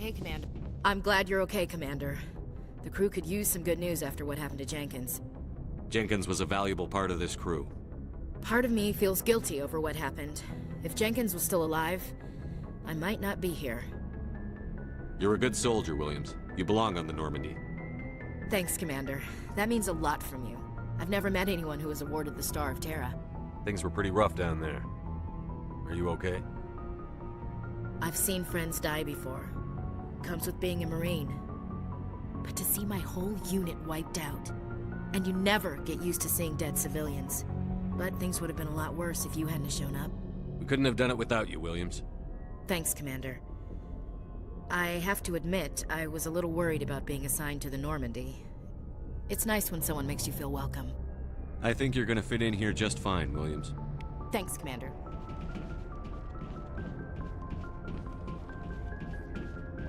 okay, Commander? I'm glad you're okay, Commander. The crew could use some good news after what happened to Jenkins. Jenkins was a valuable part of this crew. Part of me feels guilty over what happened. If Jenkins was still alive, I might not be here. You're a good soldier, Williams. You belong on the Normandy. Thanks, Commander. That means a lot from you. I've never met anyone who was awarded the Star of Terra. Things were pretty rough down there. Are you okay? I've seen friends die before. Comes with being a Marine. But to see my whole unit wiped out, and you never get used to seeing dead civilians. But things would have been a lot worse if you hadn't shown up. We couldn't have done it without you, Williams. Thanks, Commander. I have to admit, I was a little worried about being assigned to the Normandy. It's nice when someone makes you feel welcome. I think you're gonna fit in here just fine, Williams. Thanks, Commander.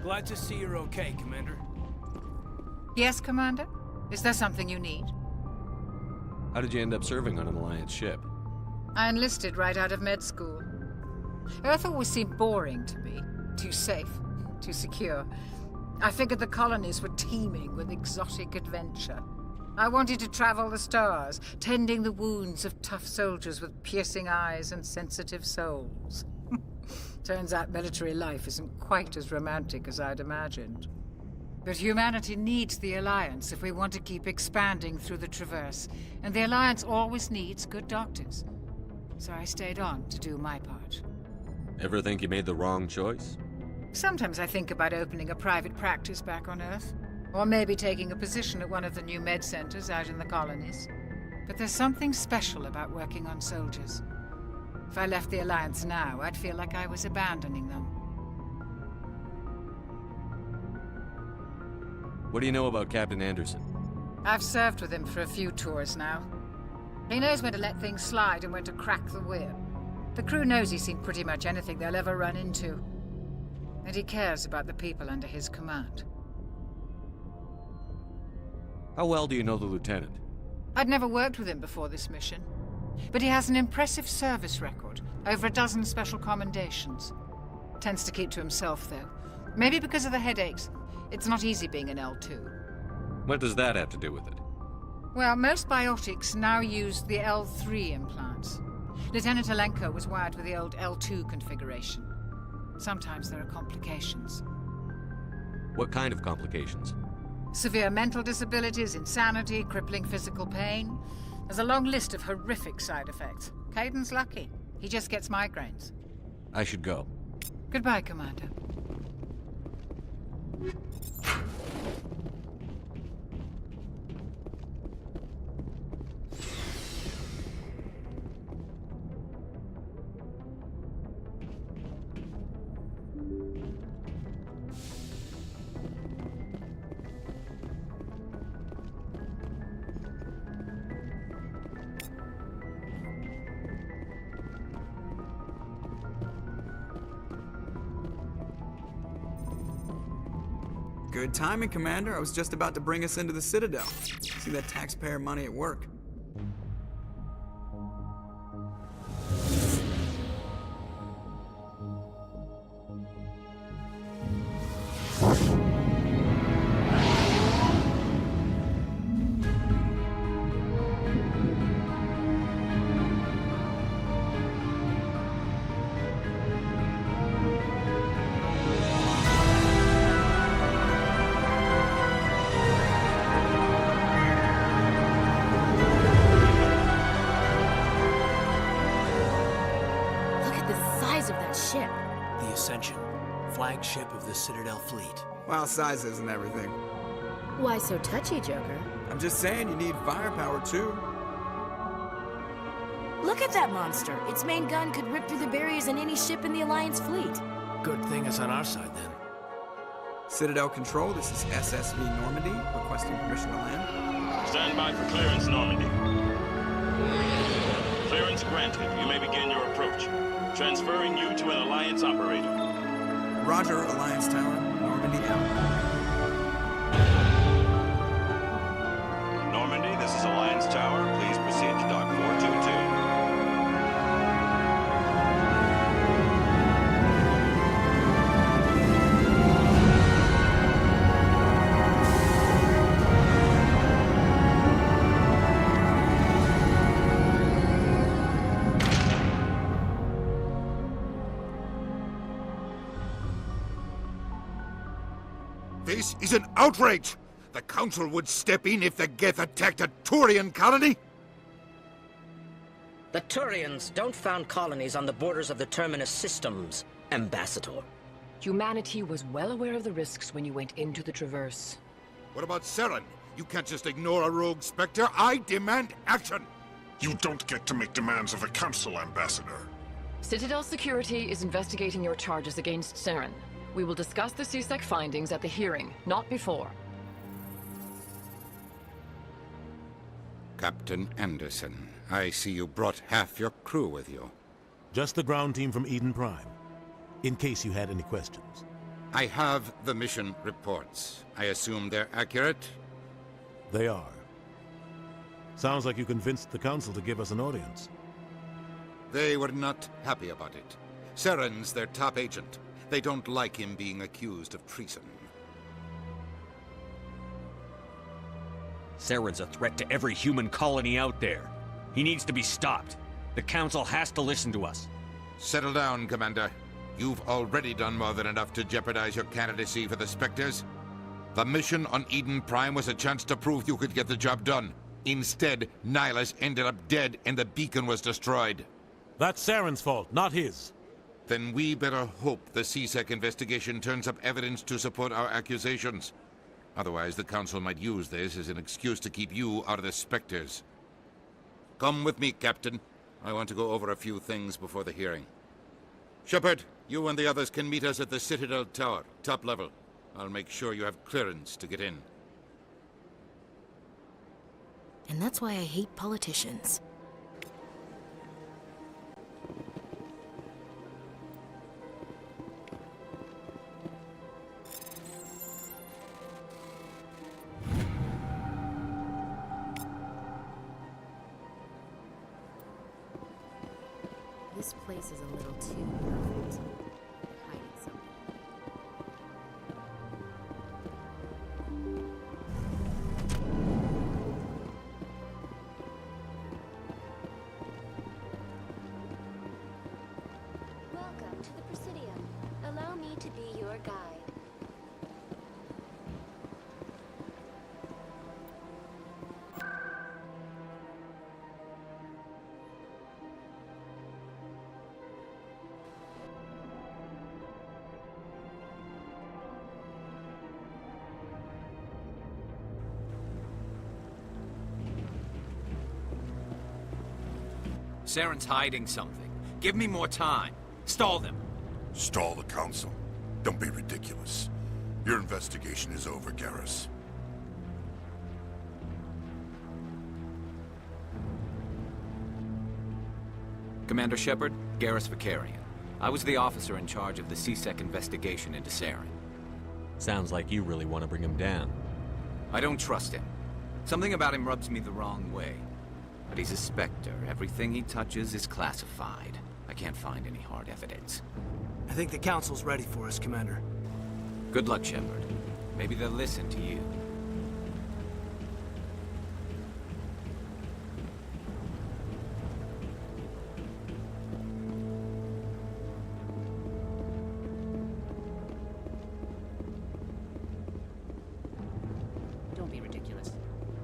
Glad to see you're okay, Commander. Yes, Commander? Is there something you need? How did you end up serving on an Alliance ship? I enlisted right out of med school. Earth always seemed boring to me. Too safe, too secure. I figured the colonies were teeming with exotic adventure. I wanted to travel the stars, tending the wounds of tough soldiers with piercing eyes and sensitive souls. Turns out military life isn't quite as romantic as I'd imagined. But humanity needs the Alliance if we want to keep expanding through the Traverse, and the Alliance always needs good doctors. So I stayed on to do my part. Ever think you made the wrong choice? Sometimes I think about opening a private practice back on Earth, or maybe taking a position at one of the new med centers out in the colonies. But there's something special about working on soldiers. If I left the Alliance now, I'd feel like I was abandoning them. What do you know about Captain Anderson? I've served with him for a few tours now. He knows when to let things slide and when to crack the whip. The crew knows he's seen pretty much anything they'll ever run into. And he cares about the people under his command. How well do you know the Lieutenant? I'd never worked with him before this mission. But he has an impressive service record, over a dozen special commendations. Tends to keep to himself, though. Maybe because of the headaches. It's not easy being an L2. What does that have to do with it? Well, most biotics now use the L3 implants. Lieutenant Alenko was wired with the old L2 configuration. Sometimes there are complications. What kind of complications? Severe mental disabilities, insanity, crippling physical pain. There's a long list of horrific side effects. Caden's lucky. He just gets migraines. I should go. Goodbye, Commander. Good timing, Commander. I was just about to bring us into the Citadel. See that taxpayer money at work. Ship. The Ascension, flagship of the Citadel fleet. Well, size isn't everything. Why so touchy, Joker? I'm just saying you need firepower, too. Look at that monster. Its main gun could rip through the barriers in any ship in the Alliance fleet. Good thing it's on our side, then. Citadel Control, this is SSV Normandy, requesting permission to land. Stand by for clearance, Normandy. Clearance granted. You may begin your approach. Transferring you to an Alliance operator. Roger, Alliance Tower. Normandy out. Normandy, this is Alliance Tower. Please proceed to Dock 422. This is an outrage! The Council would step in if the Geth attacked a Turian colony? The Turians don't found colonies on the borders of the Terminus systems, Ambassador. Humanity was well aware of the risks when you went into the Traverse. What about Saren? You can't just ignore a rogue Spectre. I demand action! You don't get to make demands of the Council, Ambassador. Citadel Security is investigating your charges against Saren. We will discuss the CSEC findings at the hearing, not before. Captain Anderson, I see you brought half your crew with you. Just the ground team from Eden Prime, in case you had any questions. I have the mission reports. I assume they're accurate? They are. Sounds like you convinced the Council to give us an audience. They were not happy about it. Saren's their top agent. They don't like him being accused of treason. Saren's a threat to every human colony out there. He needs to be stopped. The Council has to listen to us. Settle down, Commander. You've already done more than enough to jeopardize your candidacy for the Spectres. The mission on Eden Prime was a chance to prove you could get the job done. Instead, Nihilus ended up dead and the beacon was destroyed. That's Saren's fault, not his. Then we better hope the CSEC investigation turns up evidence to support our accusations. Otherwise, the Council might use this as an excuse to keep you out of the Spectres. Come with me, Captain. I want to go over a few things before the hearing. Shepard, you and the others can meet us at the Citadel Tower, top level. I'll make sure you have clearance to get in. And that's why I hate politicians. This place is a little too perfect. Hiding something. Welcome to the Presidium. Allow me to be your guide. Saren's hiding something. Give me more time. Stall them. Stall the Council. Don't be ridiculous. Your investigation is over, Garrus. Commander Shepard, Garrus Vicarian. I was the officer in charge of the CSEC investigation into Saren. Sounds like you really want to bring him down. I don't trust him. Something about him rubs me the wrong way. But he's a Spectre. Everything he touches is classified. I can't find any hard evidence. I think the Council's ready for us, Commander. Good luck, Shepard. Maybe they'll listen to you. Don't be ridiculous.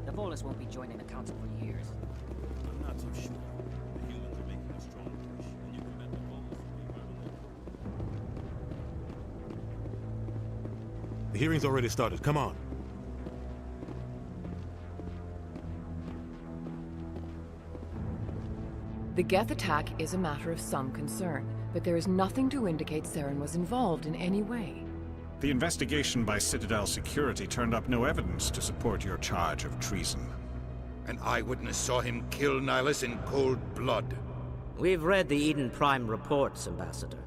The Volus won't be joining the Council for years. I'm not so sure. The humans are making a strong push, and you can bet the Volus will be running it. The hearing's already started. Come on. The Geth attack is a matter of some concern, but there is nothing to indicate Saren was involved in any way. The investigation by Citadel Security turned up no evidence to support your charge of treason. An eyewitness saw him kill Nihilus in cold blood. We've read the Eden Prime reports, Ambassador.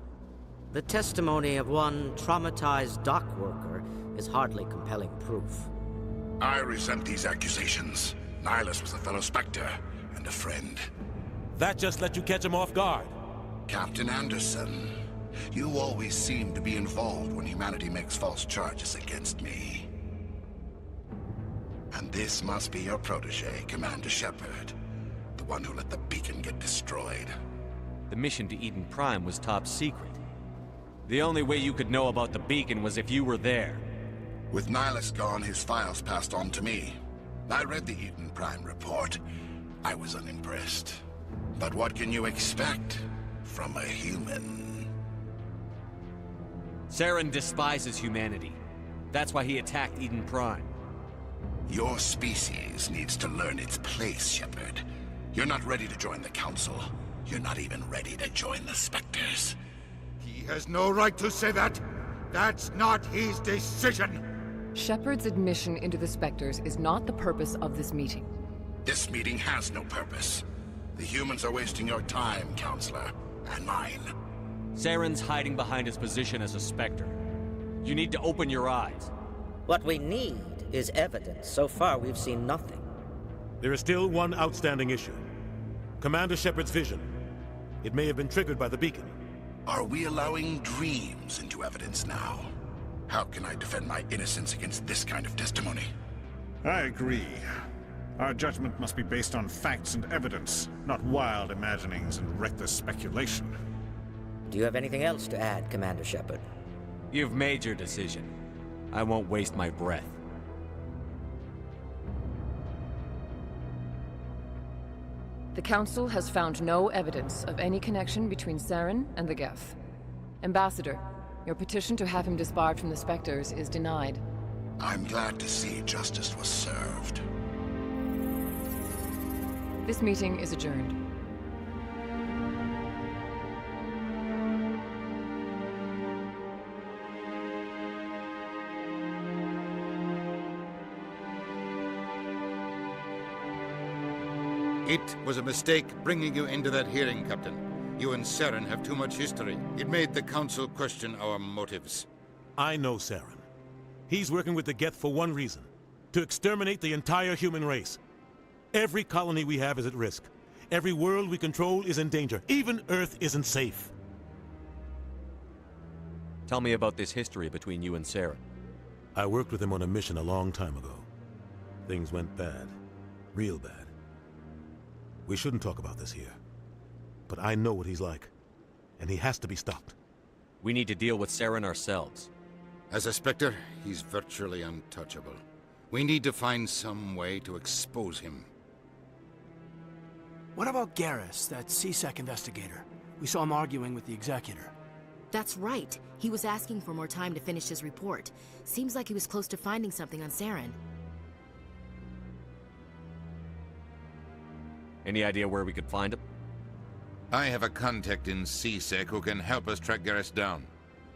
The testimony of one traumatized dock worker is hardly compelling proof. I resent these accusations. Nihilus was a fellow Spectre and a friend. That just let you catch him off guard. Captain Anderson, you always seem to be involved when humanity makes false charges against me. And this must be your protege, Commander Shepard. The one who let the beacon get destroyed. The mission to Eden Prime was top secret. The only way you could know about the beacon was if you were there. With Nihilus gone, his files passed on to me. I read the Eden Prime report. I was unimpressed. But what can you expect from a human? Saren despises humanity. That's why he attacked Eden Prime. Your species needs to learn its place, Shepard. You're not ready to join the Council. You're not even ready to join the Spectres. He has no right to say that. That's not his decision. Shepard's admission into the Spectres is not the purpose of this meeting. This meeting has no purpose. The humans are wasting your time, Counselor, and mine. Saren's hiding behind his position as a Spectre. You need to open your eyes. What we need is evidence. So far, we've seen nothing. There is still one outstanding issue. Commander Shepard's vision. It may have been triggered by the beacon. Are we allowing dreams into evidence now? How can I defend my innocence against this kind of testimony? I agree. Our judgment must be based on facts and evidence, not wild imaginings and reckless speculation. Do you have anything else to add, Commander Shepard? You've made your decision. I won't waste my breath. The Council has found no evidence of any connection between Saren and the Geth. Ambassador, your petition to have him disbarred from the Spectres is denied. I'm glad to see justice was served. This meeting is adjourned. It was a mistake bringing you into that hearing, Captain. You and Saren have too much history. It made the Council question our motives. I know Saren. He's working with the Geth for one reason. To exterminate the entire human race. Every colony we have is at risk. Every world we control is in danger. Even Earth isn't safe. Tell me about this history between you and Saren. I worked with him on a mission a long time ago. Things went bad. Real bad. We shouldn't talk about this here. But I know what he's like. And he has to be stopped. We need to deal with Saren ourselves. As a Spectre, he's virtually untouchable. We need to find some way to expose him. What about Garrus, that CSEC investigator? We saw him arguing with the Executor. That's right. He was asking for more time to finish his report. Seems like he was close to finding something on Saren. Any idea where we could find him? I have a contact in CSEC who can help us track Garrus down.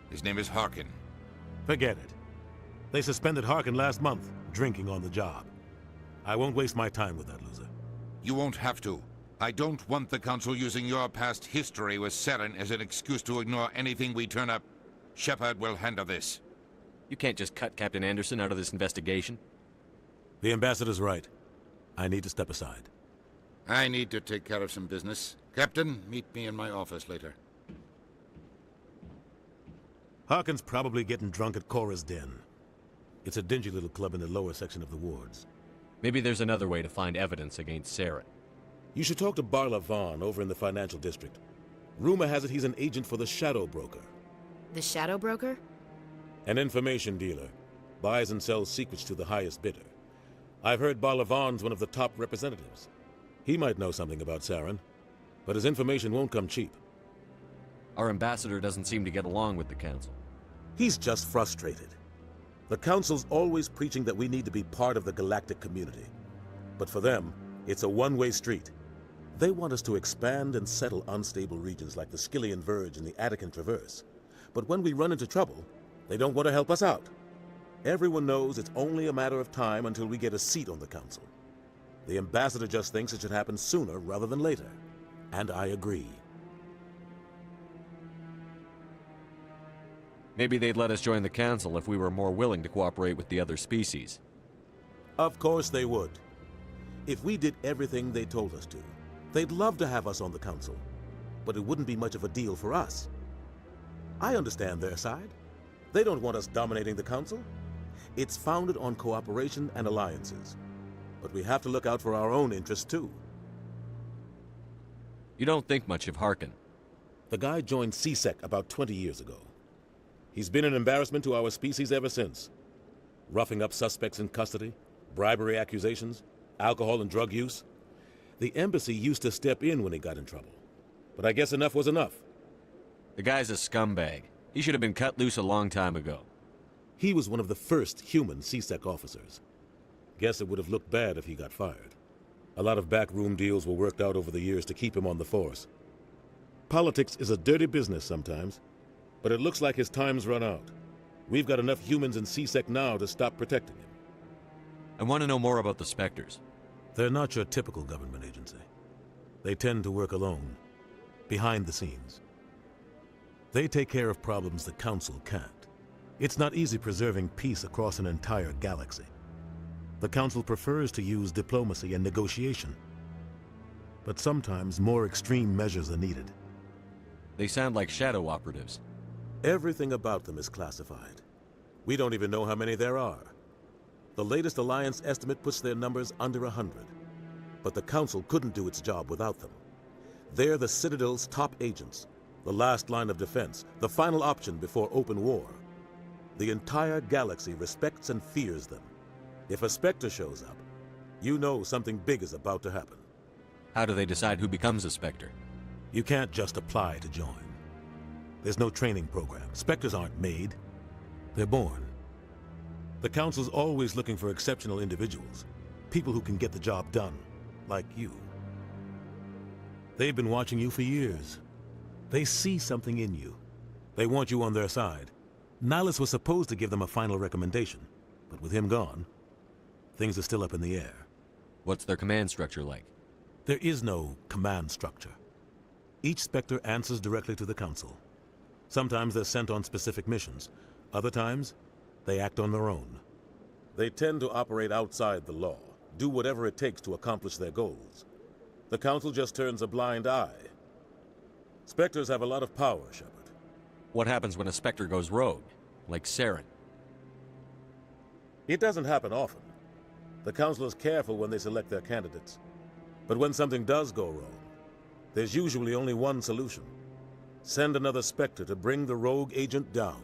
His name is Harkin. Forget it. They suspended Harkin last month, drinking on the job. I won't waste my time with that loser. You won't have to. I don't want the Council using your past history with Saren as an excuse to ignore anything we turn up. Shepard will handle this. You can't just cut Captain Anderson out of this investigation. The Ambassador's right. I need to step aside. I need to take care of some business. Captain, meet me in my office later. Harkin's probably getting drunk at Cora's Den. It's a dingy little club in the lower section of the wards. Maybe there's another way to find evidence against Saren. You should talk to Barla Vaughn over in the financial district. Rumor has it he's an agent for the Shadow Broker. The Shadow Broker? An information dealer. Buys and sells secrets to the highest bidder. I've heard Barla Vaughn's one of the top representatives. He might know something about Saren, but his information won't come cheap. Our ambassador doesn't seem to get along with the Council. He's just frustrated. The Council's always preaching that we need to be part of the galactic community. But for them, it's a one-way street. They want us to expand and settle unstable regions like the Skillian Verge and the Attican Traverse. But when we run into trouble, they don't want to help us out. Everyone knows it's only a matter of time until we get a seat on the Council. The Ambassador just thinks it should happen sooner rather than later. And I agree. Maybe they'd let us join the Council if we were more willing to cooperate with the other species. Of course they would. If we did everything they told us to, they'd love to have us on the Council. But it wouldn't be much of a deal for us. I understand their side. They don't want us dominating the Council. It's founded on cooperation and alliances. But we have to look out for our own interests, too. You don't think much of Harkin. The guy joined CSEC about 20 years ago. He's been an embarrassment to our species ever since. roughing up suspects in custody, bribery accusations, alcohol and drug use. The embassy used to step in when he got in trouble. But I guess enough was enough. The guy's a scumbag. He should have been cut loose a long time ago. He was one of the first human CSEC officers. Guess it would have looked bad if he got fired. A lot of backroom deals were worked out over the years to keep him on the force. Politics is a dirty business sometimes, but it looks like his time's run out. We've got enough humans in CSEC now to stop protecting him. I want to know more about the Spectres. They're not your typical government agency. They tend to work alone, behind the scenes. They take care of problems the Council can't. It's not easy preserving peace across an entire galaxy. The Council prefers to use diplomacy and negotiation. But sometimes more extreme measures are needed. They sound like shadow operatives. Everything about them is classified. We don't even know how many there are. The latest Alliance estimate puts their numbers under 100. But the Council couldn't do its job without them. They're the Citadel's top agents, the last line of defense, the final option before open war. The entire galaxy respects and fears them. If a Spectre shows up, you know something big is about to happen. How do they decide who becomes a Spectre? You can't just apply to join. There's no training program. Spectres aren't made. They're born. The Council's always looking for exceptional individuals, people who can get the job done, like you. They've been watching you for years. They see something in you. They want you on their side. Nihilus was supposed to give them a final recommendation, but with him gone, things are still up in the air. What's their command structure like? There is no command structure. Each Spectre answers directly to the Council. Sometimes they're sent on specific missions. Other times, they act on their own. They tend to operate outside the law, do whatever it takes to accomplish their goals. The Council just turns a blind eye. Spectres have a lot of power, Shepard. What happens when a Spectre goes rogue, like Saren? It doesn't happen often. The Council is careful when they select their candidates. But when something does go wrong, there's usually only one solution. Send another Spectre to bring the rogue agent down.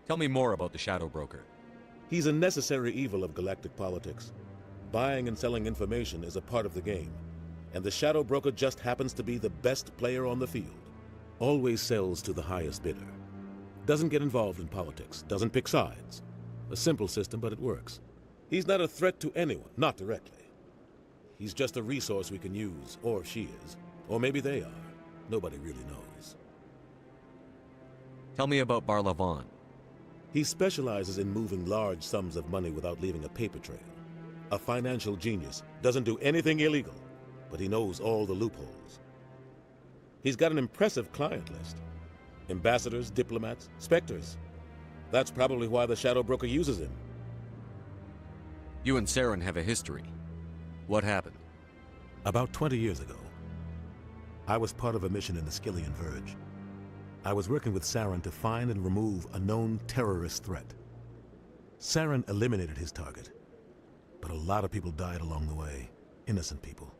Tell me more about the Shadow Broker. He's a necessary evil of galactic politics. Buying and selling information is a part of the game, and the Shadow Broker just happens to be the best player on the field. Always sells to the highest bidder. Doesn't get involved in politics, doesn't pick sides. A simple system, but it works. He's not a threat to anyone, not directly. He's just a resource we can use, or she is. Or maybe they are. Nobody really knows. Tell me about Barlavon. He specializes in moving large sums of money without leaving a paper trail. A financial genius, doesn't do anything illegal, but he knows all the loopholes. He's got an impressive client list. Ambassadors, diplomats, Spectres. That's probably why the Shadow Broker uses him. You and Saren have a history. What happened? About 20 years ago, I was part of a mission in the Skillian Verge. I was working with Saren to find and remove a known terrorist threat. Saren eliminated his target, but a lot of people died along the way, innocent people.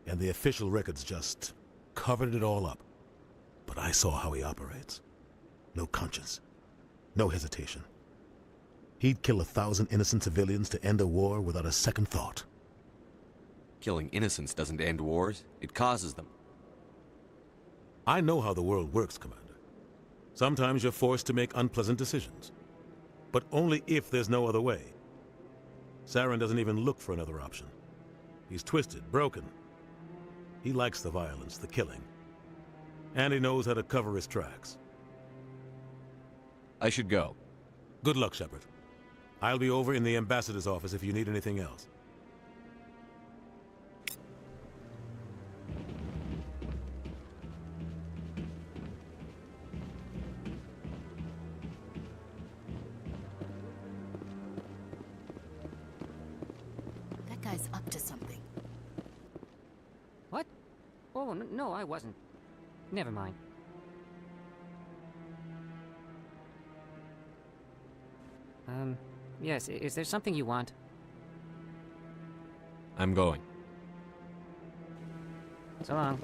And the official records just covered it all up. But I saw how he operates. No conscience, no hesitation. He'd kill 1,000 innocent civilians to end a war without a second thought. Killing innocents doesn't end wars, it causes them. I know how the world works, Commander. Sometimes you're forced to make unpleasant decisions. But only if there's no other way. Saren doesn't even look for another option. He's twisted, broken. He likes the violence, the killing. And he knows how to cover his tracks. I should go. Good luck, Shepard. I'll be over in the ambassador's office if you need anything else. That guy's up to something. What? Oh, no, I wasn't. Never mind. Yes, is there something you want? I'm going. So long.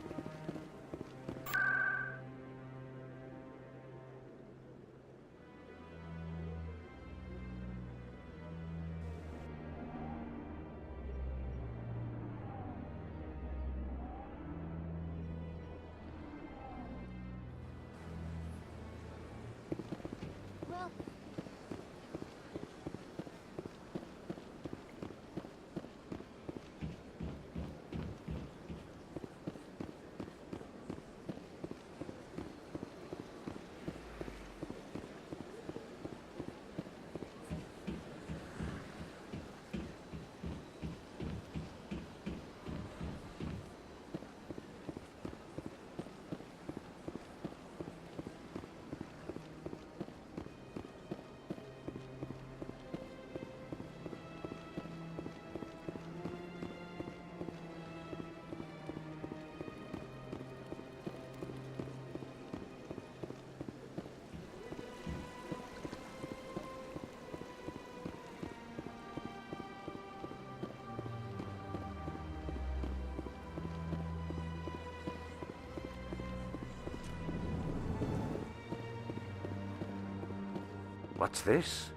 What's this?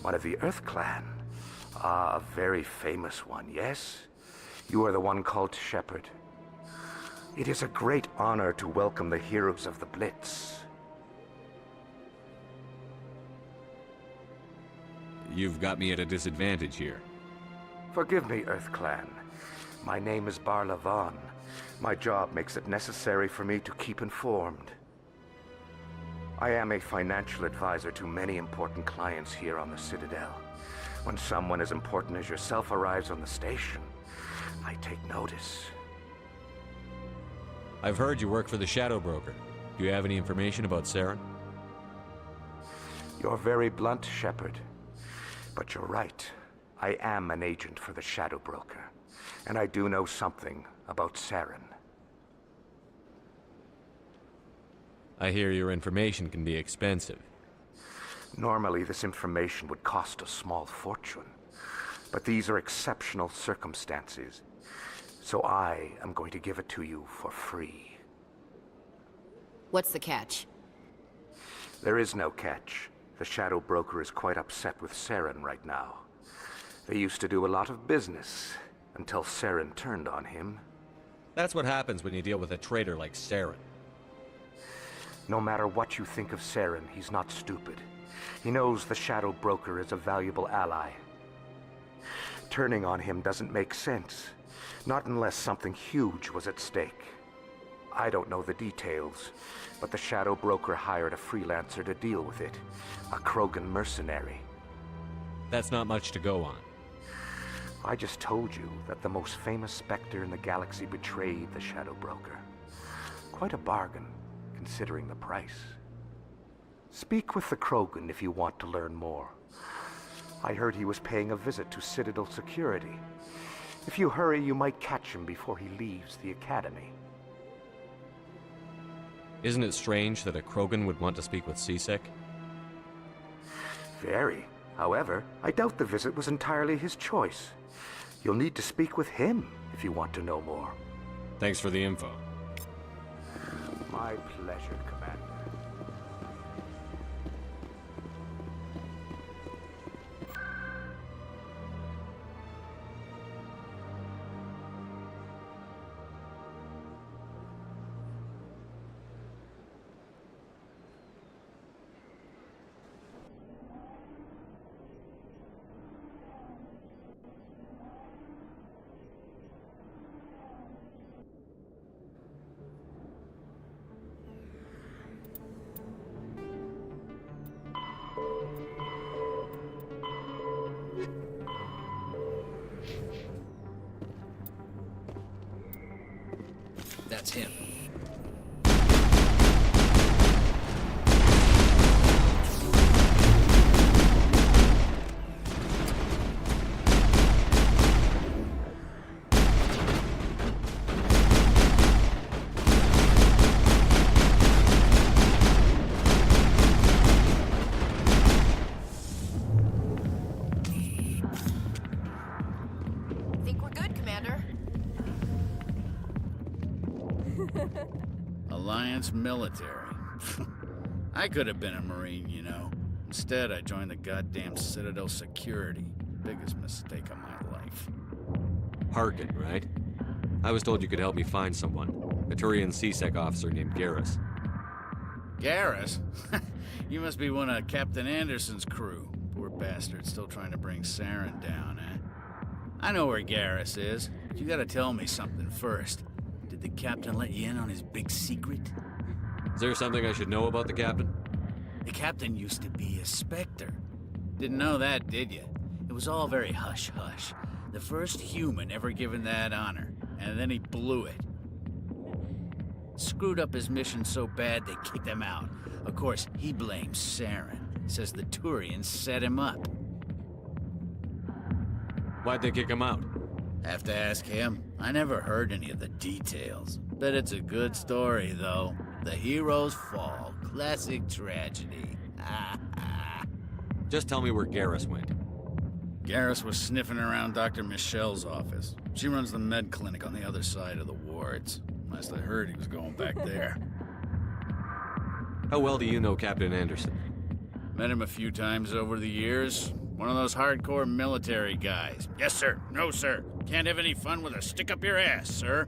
One of the Earth Clan. Ah, a very famous one, yes? You are the one called Shepard. It is a great honor to welcome the heroes of the Blitz. You've got me at a disadvantage here. Forgive me, Earth Clan. My name is Barla Vaughn. My job makes it necessary for me to keep informed. I am a financial advisor to many important clients here on the Citadel. When someone as important as yourself arrives on the station, I take notice. I've heard you work for the Shadow Broker. Do you have any information about Saren? You're very blunt, Shepard. But you're right. I am an agent for the Shadow Broker. And I do know something about Saren. I hear your information can be expensive. Normally, this information would cost a small fortune. But these are exceptional circumstances. So I am going to give it to you for free. What's the catch? There is no catch. The Shadow Broker is quite upset with Saren right now. They used to do a lot of business, until Saren turned on him. That's what happens when you deal with a traitor like Saren. No matter what you think of Saren, he's not stupid. He knows the Shadow Broker is a valuable ally. Turning on him doesn't make sense. Not unless something huge was at stake. I don't know the details, but the Shadow Broker hired a freelancer to deal with it. A Krogan mercenary. That's not much to go on. I just told you that the most famous Spectre in the galaxy betrayed the Shadow Broker. Quite a bargain, considering the price. Speak with the Krogan if you want to learn more. I heard he was paying a visit to Citadel security. If you hurry, you might catch him before he leaves the Academy. Isn't it strange that a Krogan would want to speak with C-Sec? Very. However, I doubt the visit was entirely his choice. You'll need to speak with him if you want to know more. Thanks for the info. My pleasure, Commander. That's him. Think we're good, Commander? Alliance military. I could have been a Marine, you know. Instead, I joined the goddamn Citadel security. Biggest mistake of my life. Harkin, right? I was told you could help me find someone. A Turian C-Sec officer named Garrus. Garrus? You must be one of Captain Anderson's crew. Poor bastard, still trying to bring Saren down, eh? I know where Garrus is, but you gotta tell me something first. Did the captain let you in on his big secret? Is there something I should know about the captain? The captain used to be a Spectre. Didn't know that, did you? It was all very hush-hush. The first human ever given that honor, and then he blew it. Screwed up his mission so bad they kicked him out. Of course, he blames Saren. Says the Turians set him up. Why'd they kick him out? Have to ask him. I never heard any of the details. Bet it's a good story, though. The hero's fall. Classic tragedy. Just tell me where Garrus went. Garrus was sniffing around Dr. Michelle's office. She runs the med clinic on the other side of the wards. Last I heard, he was going back there. How well do you know Captain Anderson? Met him a few times over the years. One of those hardcore military guys. Yes, sir. No, sir. Can't have any fun with a stick up your ass, sir.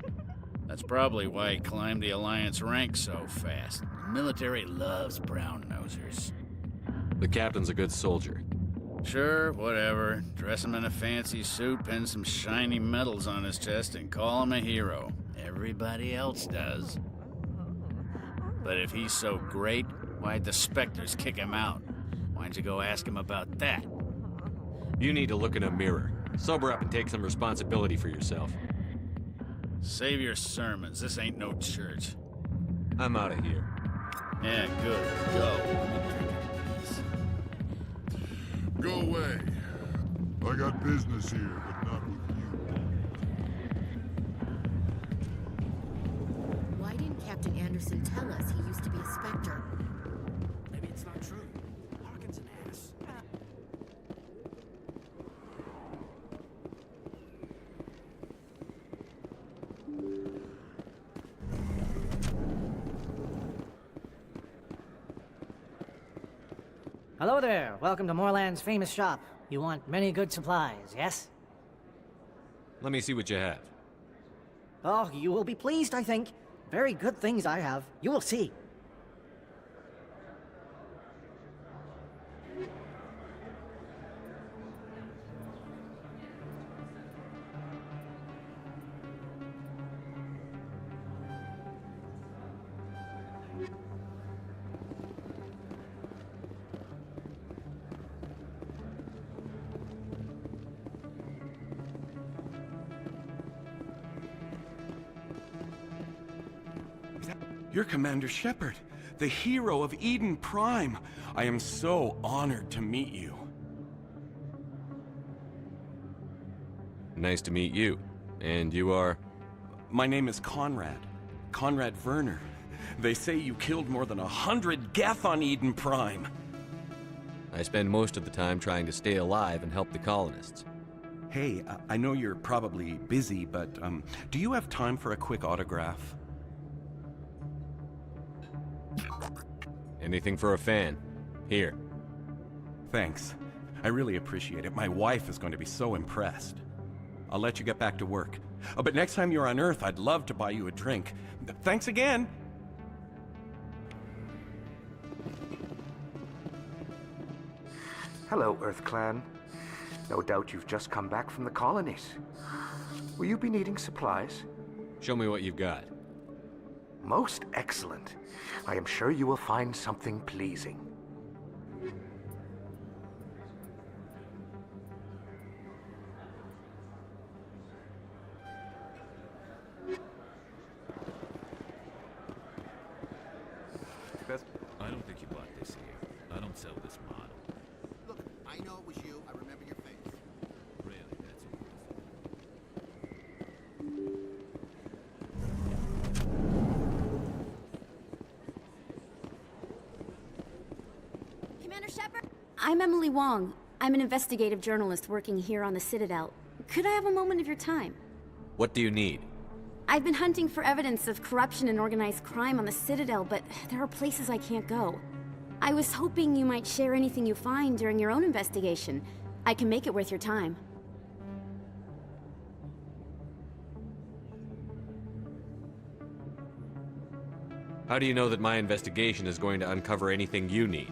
That's probably why he climbed the Alliance ranks so fast. The military loves brown-nosers. The captain's a good soldier. Sure, whatever. Dress him in a fancy suit, pin some shiny medals on his chest, and call him a hero. Everybody else does. But if he's so great, why'd the Spectres kick him out? Why'd you go ask him about that? You need to look in a mirror. Sober up and take some responsibility for yourself. Save your sermons. This ain't no church. I'm out of here. Yeah, good. Go. Go away. I got business here, but not with you. Why didn't Captain Anderson tell us he used to be a Spectre? Maybe it's not true. Harkin's an ass. Hello there. Welcome to Moorland's famous shop. You want many good supplies, yes? Let me see what you have. Oh, you will be pleased, I think. Very good things I have. You will see. You're Commander Shepard, the hero of Eden Prime. I am so honored to meet you. Nice to meet you. And you are? My name is Conrad. Conrad Werner. They say you killed more than 100 Geth on Eden Prime. I spend most of the time trying to stay alive and help the colonists. Hey, I know you're probably busy, but do you have time for a quick autograph? Anything for a fan. Here. Thanks. I really appreciate it. My wife is going to be so impressed. I'll let you get back to work. But next time you're on Earth, I'd love to buy you a drink. Thanks again! Hello, Earth Clan. No doubt you've just come back from the colonies. Will you be needing supplies? Show me what you've got. Most excellent. I am sure you will find something pleasing. I don't think you bought this here. I don't sell this model. Look, I know it was you. I remember your face. Really, that's Commander Shepard? I'm Emily Wong. I'm an investigative journalist working here on the Citadel. Could I have a moment of your time? What do you need? I've been hunting for evidence of corruption and organized crime on the Citadel, but there are places I can't go. I was hoping you might share anything you find during your own investigation. I can make it worth your time. How do you know that my investigation is going to uncover anything you need?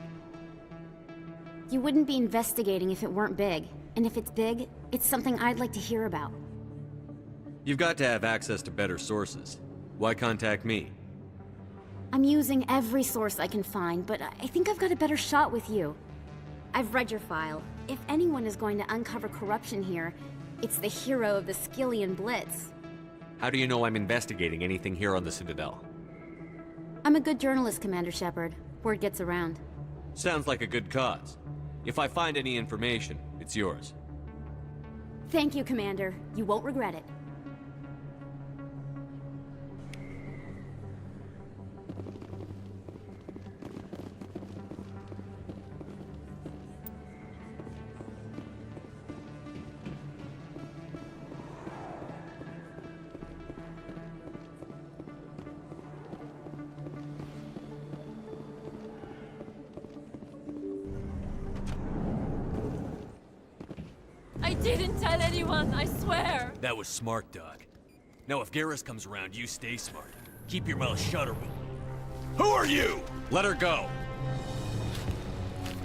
You wouldn't be investigating if it weren't big. And if it's big, it's something I'd like to hear about. You've got to have access to better sources. Why contact me? I'm using every source I can find, but I think I've got a better shot with you. I've read your file. If anyone is going to uncover corruption here, it's the hero of the Skillian Blitz. How do you know I'm investigating anything here on the Citadel? I'm a good journalist, Commander Shepard. Word gets around. Sounds like a good cause. If I find any information, it's yours. Thank you, Commander. You won't regret it. I didn't tell anyone, I swear! That was smart, Doc. Now if Garrus comes around, you stay smart. Keep your mouth shut or we... Who are you? Let her go!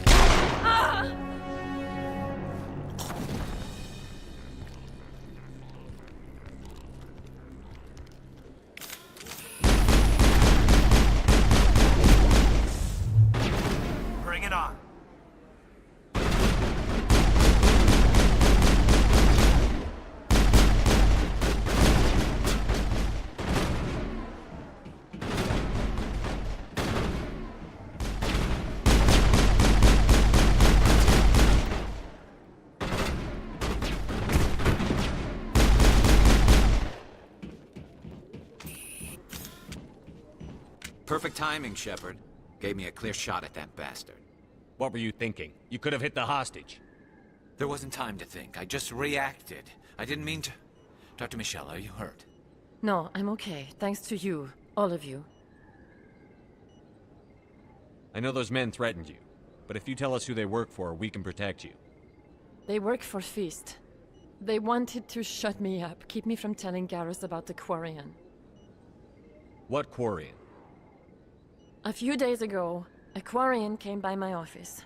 Ah! Bring it on. Perfect timing, Shepard. Gave me a clear shot at that bastard. What were you thinking? You could have hit the hostage. There wasn't time to think. I just reacted. I didn't mean to... Dr. Michelle, are you hurt? No, I'm okay. Thanks to you. All of you. I know those men threatened you, but if you tell us who they work for, we can protect you. They work for Feast. They wanted to shut me up, keep me from telling Garrus about the Quarian. What Quarian? A few days ago, a Quarian came by my office.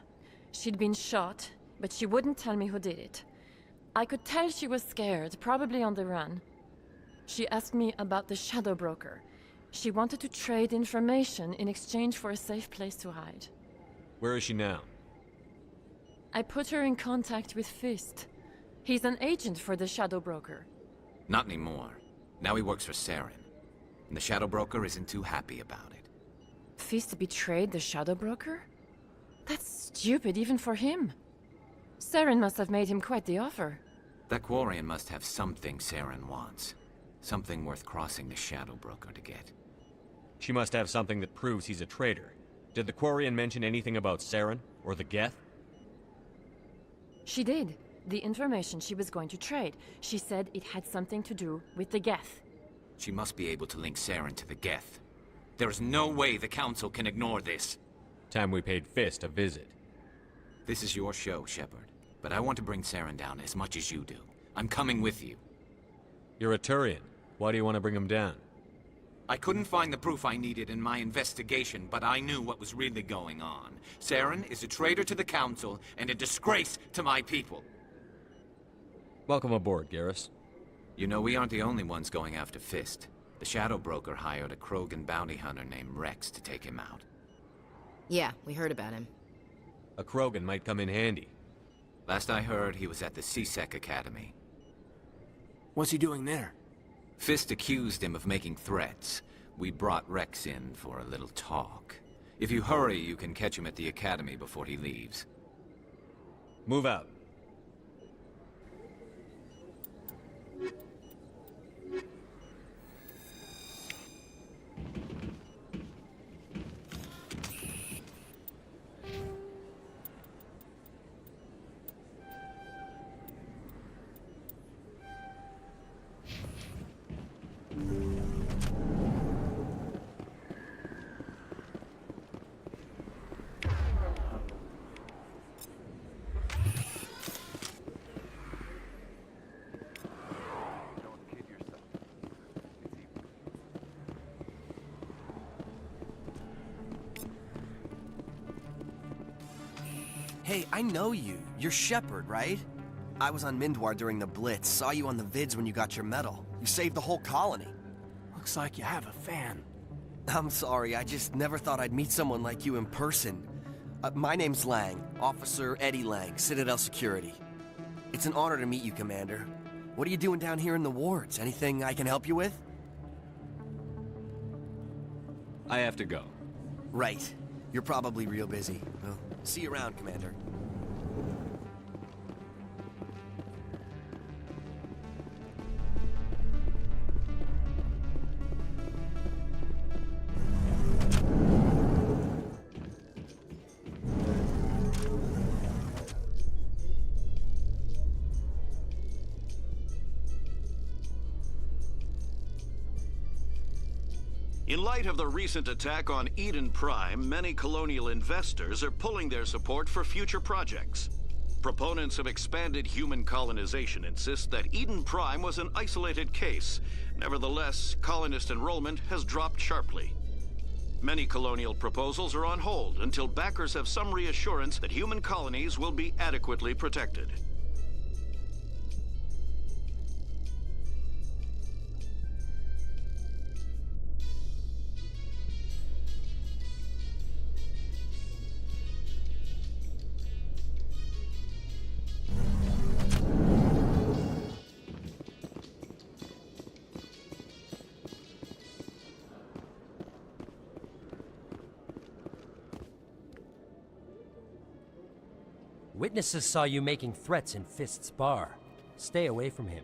She'd been shot, but she wouldn't tell me who did it. I could tell she was scared, probably on the run. She asked me about the Shadow Broker. She wanted to trade information in exchange for a safe place to hide. Where is she now? I put her in contact with Fist. He's an agent for the Shadow Broker. Not anymore. Now he works for Saren. And the Shadow Broker isn't too happy about it. Fist betrayed the Shadow Broker? That's stupid even for him. Saren must have made him quite the offer. That Quarian must have something Saren wants. Something worth crossing the Shadow Broker to get. She must have something that proves he's a traitor. Did the Quarian mention anything about Saren or the Geth? She did. The information she was going to trade. She said it had something to do with the Geth. She must be able to link Saren to the Geth. There is no way the Council can ignore this. Time we paid Fist a visit. This is your show, Shepard. But I want to bring Saren down as much as you do. I'm coming with you. You're a Turian. Why do you want to bring him down? I couldn't find the proof I needed in my investigation, but I knew what was really going on. Saren is a traitor to the Council and a disgrace to my people. Welcome aboard, Garrus. You know, we aren't the only ones going after Fist. The Shadow Broker hired a Krogan bounty hunter named Rex to take him out. Yeah, we heard about him. A Krogan might come in handy. Last I heard, he was at the C-Sec Academy. What's he doing there? Fist accused him of making threats. We brought Rex in for a little talk. If you hurry, you can catch him at the Academy before he leaves. Move out. Hey, I know you. You're Shepard, right? I was on Mindwar during the Blitz, saw you on the vids when you got your medal. You saved the whole colony. Looks like you have a fan. I'm sorry, I just never thought I'd meet someone like you in person. My name's Lang, Officer Eddie Lang, Citadel Security. It's an honor to meet you, Commander. What are you doing down here in the wards? Anything I can help you with? I have to go. Right. You're probably real busy. Well, see you around, Commander. In light of the recent attack on Eden Prime, many colonial investors are pulling their support for future projects. Proponents of expanded human colonization insist that Eden Prime was an isolated case. Nevertheless, colonist enrollment has dropped sharply. Many colonial proposals are on hold until backers have some reassurance that human colonies will be adequately protected. Witnesses saw you making threats in Fist's bar. Stay away from him.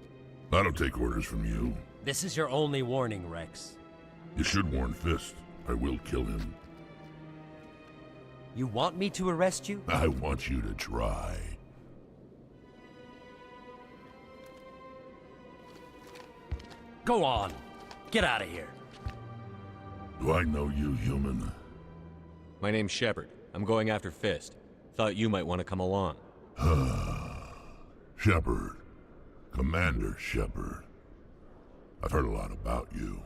I don't take orders from you. This is your only warning, Rex. You should warn Fist. I will kill him. You want me to arrest you? I want you to try. Go on. Get out of here. Do I know you, human? My name's Shepard. I'm going after Fist. Thought you might want to come along. Shepard. Commander Shepard. I've heard a lot about you.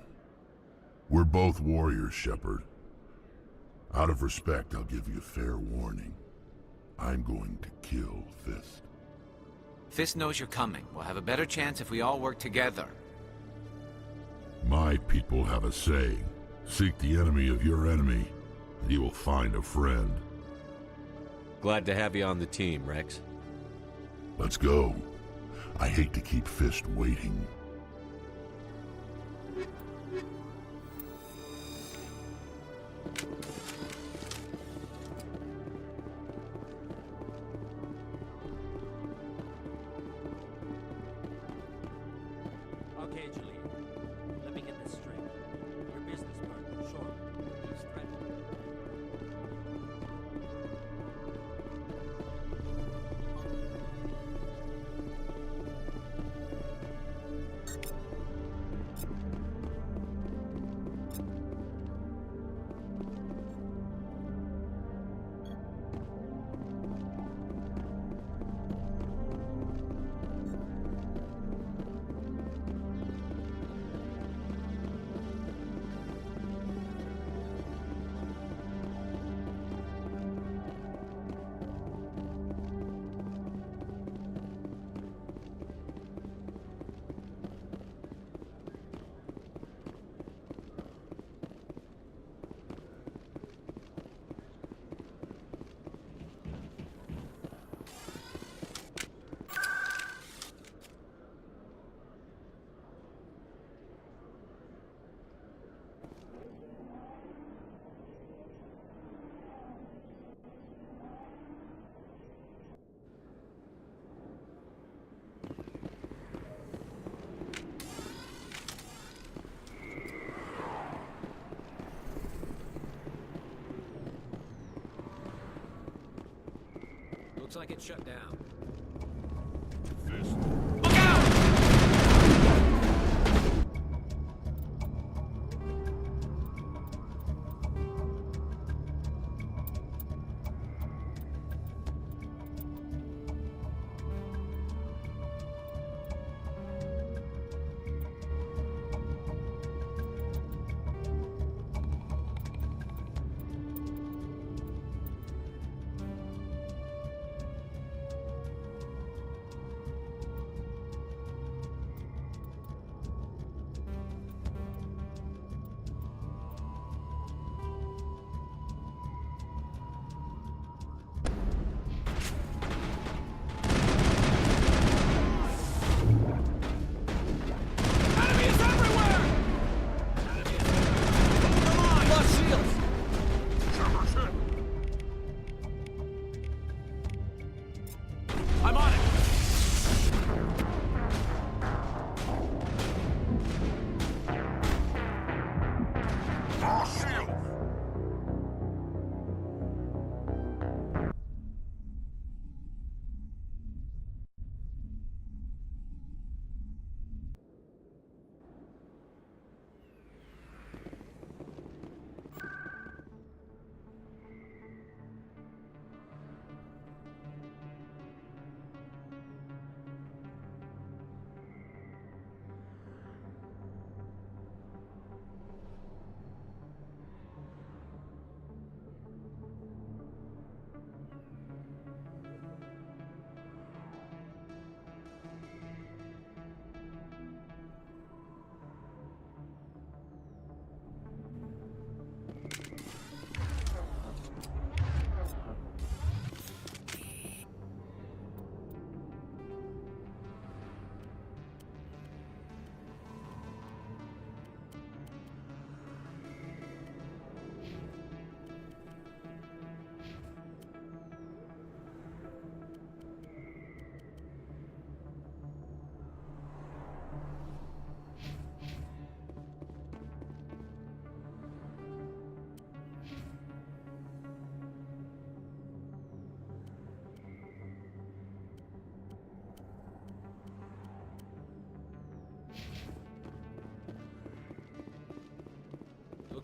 We're both warriors, Shepard. Out of respect, I'll give you fair warning. I'm going to kill Fist. Fist knows you're coming. We'll have a better chance if we all work together. My people have a saying. Seek the enemy of your enemy, and you will find a friend. Glad to have you on the team, Rex. Let's go. I hate to keep Fist waiting. Okay, Julie. Let me get this straight. Your business partner, sure. He's threatened. Looks like it's shut down. Fist.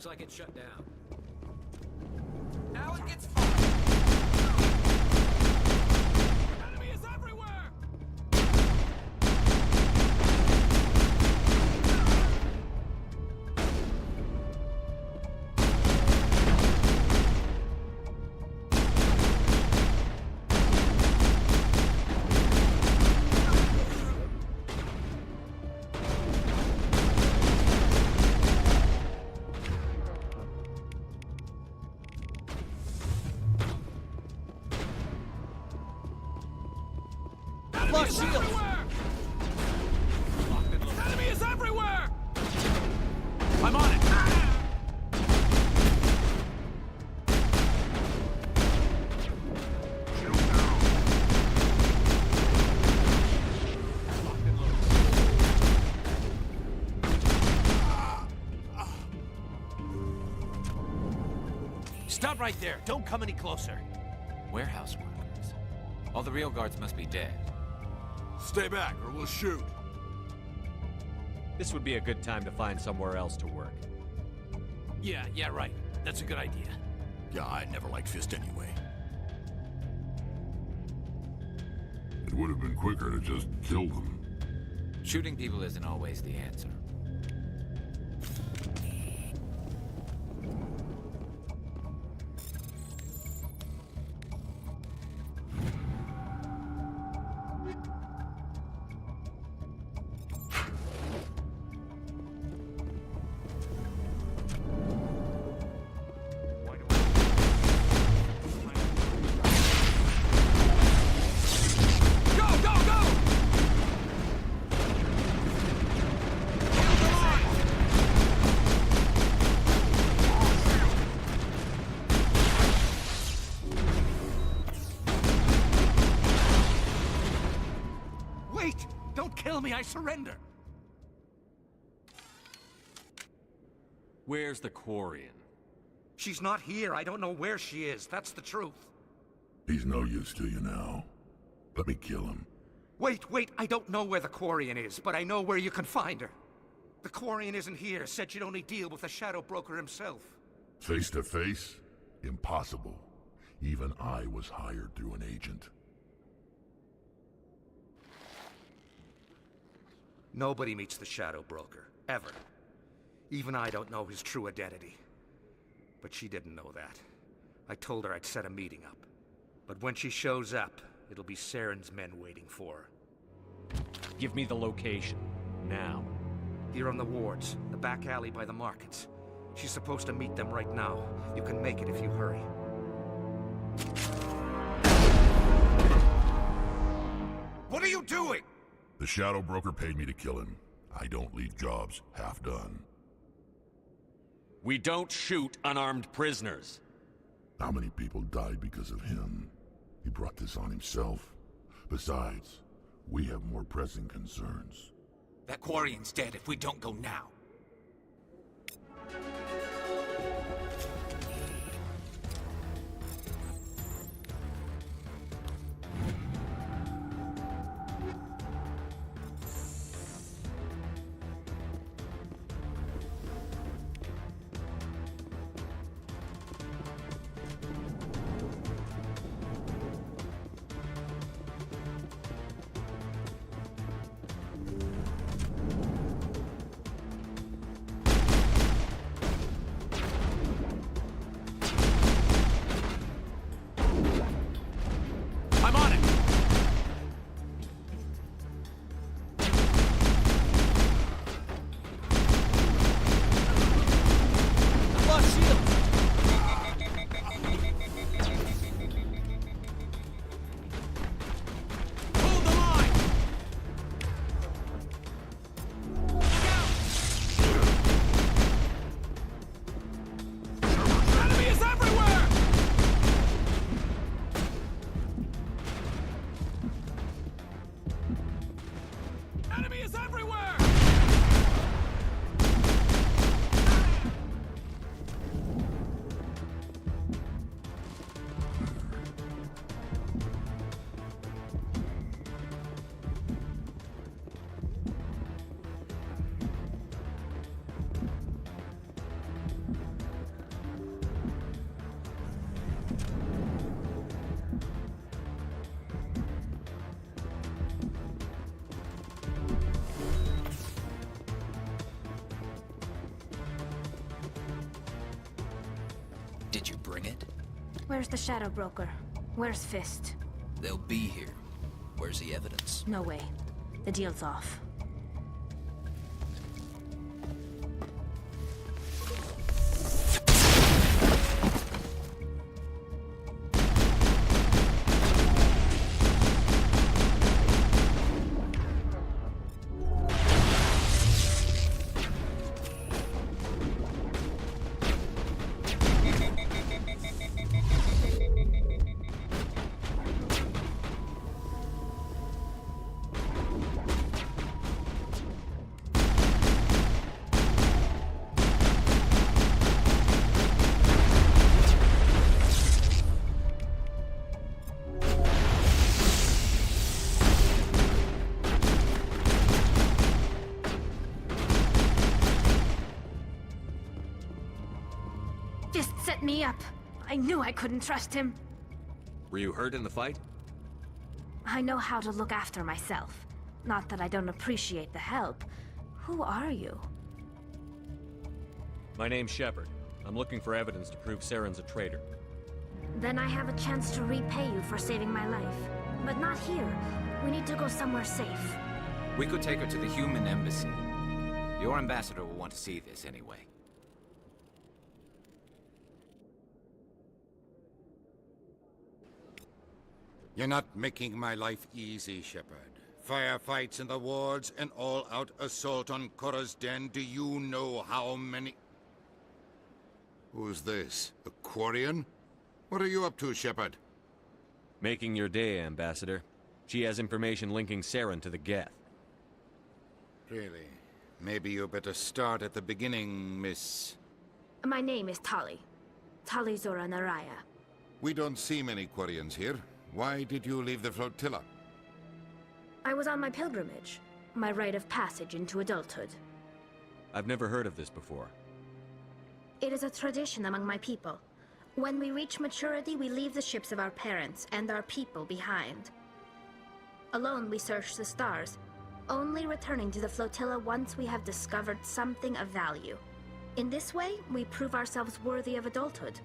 Looks like it's shut down. Now it gets fun. Enemy is everywhere! Flush shields! Enemy is everywhere! I'm on it! Stop right there. Don't come any closer. Warehouse workers. All the real guards must be dead. Stay back, or we'll shoot. This would be a good time to find somewhere else to work. Yeah, right. That's a good idea. Yeah, I never liked Fist anyway. It would have been quicker to just kill them. Shooting people isn't always the answer. Wait! Don't kill me, I surrender! Where's the Quarian? She's not here. I don't know where she is. That's the truth. He's no use to you now. Let me kill him. Wait! I don't know where the Quarian is, but I know where you can find her. The Quarian isn't here. Said she'd only deal with the Shadow Broker himself. Face to face? Impossible. Even I was hired through an agent. Nobody meets the Shadow Broker, ever. Even I don't know his true identity. But she didn't know that. I told her I'd set a meeting up. But when she shows up, it'll be Saren's men waiting for her. Give me the location. Now. Here on the wards, the back alley by the markets. She's supposed to meet them right now. You can make it if you hurry. What are you doing? The Shadow Broker paid me to kill him. I don't leave jobs half done. We don't shoot unarmed prisoners. How many people died because of him? He brought this on himself. Besides, we have more pressing concerns. That Quarian's dead if we don't go now. Where's the Shadow Broker? Where's Fist? They'll be here. Where's the evidence? No way. The deal's off. Fist set me up. I knew I couldn't trust him. Were you hurt in the fight? I know how to look after myself. Not that I don't appreciate the help. Who are you? My name's Shepard. I'm looking for evidence to prove Saren's a traitor. Then I have a chance to repay you for saving my life. But not here. We need to go somewhere safe. We could take her to the human embassy. Your ambassador will want to see this anyway. You're not making my life easy, Shepard. Firefights in the wards, an all-out assault on Korra's den. Do you know how many... Who's this? A Quarian? What are you up to, Shepard? Making your day, Ambassador. She has information linking Saren to the Geth. Really? Maybe you better start at the beginning, Miss... My name is Tali. Tali Zora Naraya. We don't see many Quarians here. Why did you leave the flotilla? I was on my pilgrimage. My rite of passage into adulthood. I've never heard of this before. It is a tradition among my people. When we reach maturity, we leave the ships of our parents and our people behind. Alone, we search the stars, only returning to the flotilla once we have discovered something of value. In this way, we prove ourselves worthy of adulthood.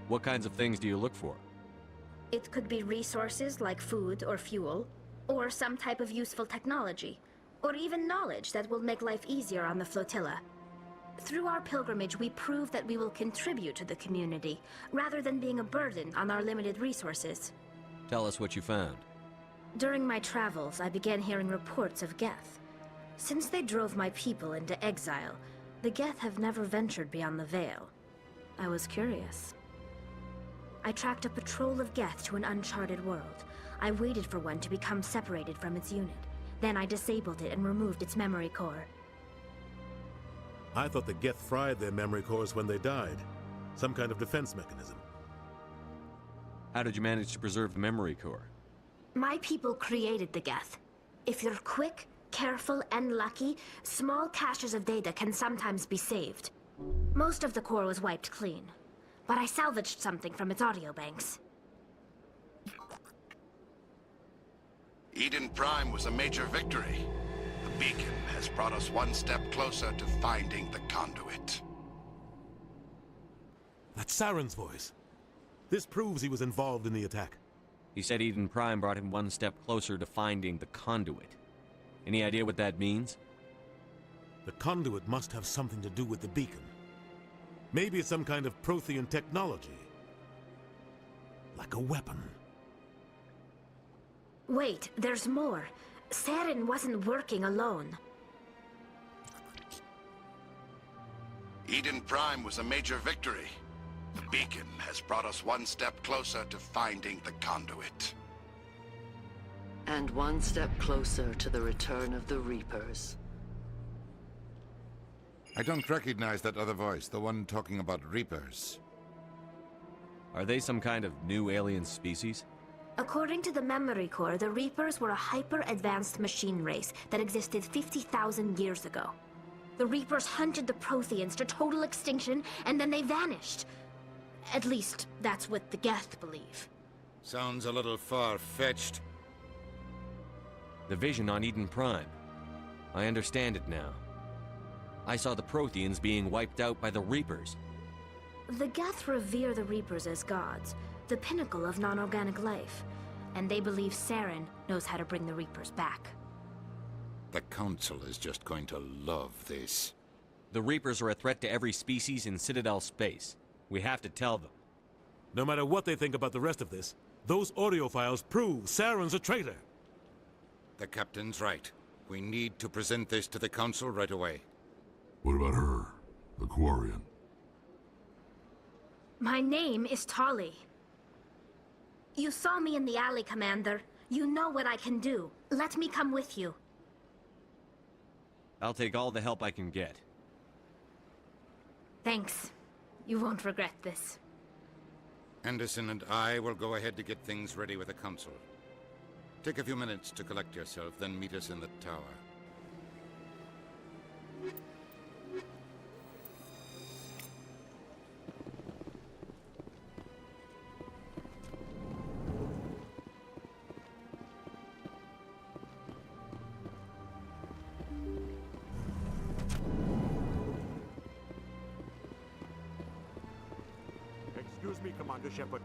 What kinds of things do you look for? It could be resources like food or fuel, or some type of useful technology, or even knowledge that will make life easier on the flotilla. Through our pilgrimage, we prove that we will contribute to the community, rather than being a burden on our limited resources. Tell us what you found. During my travels, I began hearing reports of Geth. Since they drove my people into exile, the Geth have never ventured beyond the Veil. I was curious. I tracked a patrol of Geth to an uncharted world. I waited for one to become separated from its unit. Then I disabled it and removed its memory core. I thought the Geth fried their memory cores when they died. Some kind of defense mechanism. How did you manage to preserve the memory core? My people created the Geth. If you're quick, careful, and lucky, small caches of data can sometimes be saved. Most of the core was wiped clean, but I salvaged something from its audio banks. Eden Prime was a major victory. The beacon has brought us one step closer to finding the conduit. That's Saren's voice. This proves he was involved in the attack. He said Eden Prime brought him one step closer to finding the conduit. Any idea what that means? The conduit must have something to do with the beacon. Maybe it's some kind of Prothean technology. Like a weapon. Wait, there's more. Saren wasn't working alone. Eden Prime was a major victory. The beacon has brought us one step closer to finding the conduit. And one step closer to the return of the Reapers. I don't recognize that other voice, the one talking about Reapers. Are they some kind of new alien species? According to the memory core, the Reapers were a hyper-advanced machine race that existed 50,000 years ago. The Reapers hunted the Protheans to total extinction, and then they vanished. At least, that's what the Geth believe. Sounds a little far-fetched. The vision on Eden Prime. I understand it now. I saw the Protheans being wiped out by the Reapers. The Geth revere the Reapers as gods, the pinnacle of non-organic life. And they believe Saren knows how to bring the Reapers back. The Council is just going to love this. The Reapers are a threat to every species in Citadel space. We have to tell them. No matter what they think about the rest of this, those audio files prove Saren's a traitor. The Captain's right. We need to present this to the Council right away. What about her, the Quarian? My name is Tali. You saw me in the alley, Commander. You know what I can do. Let me come with you. I'll take all the help I can get. Thanks. You won't regret this. Anderson and I will go ahead to get things ready with the Council. Take a few minutes to collect yourself, then meet us in the tower. Excuse me, Commander Shepard.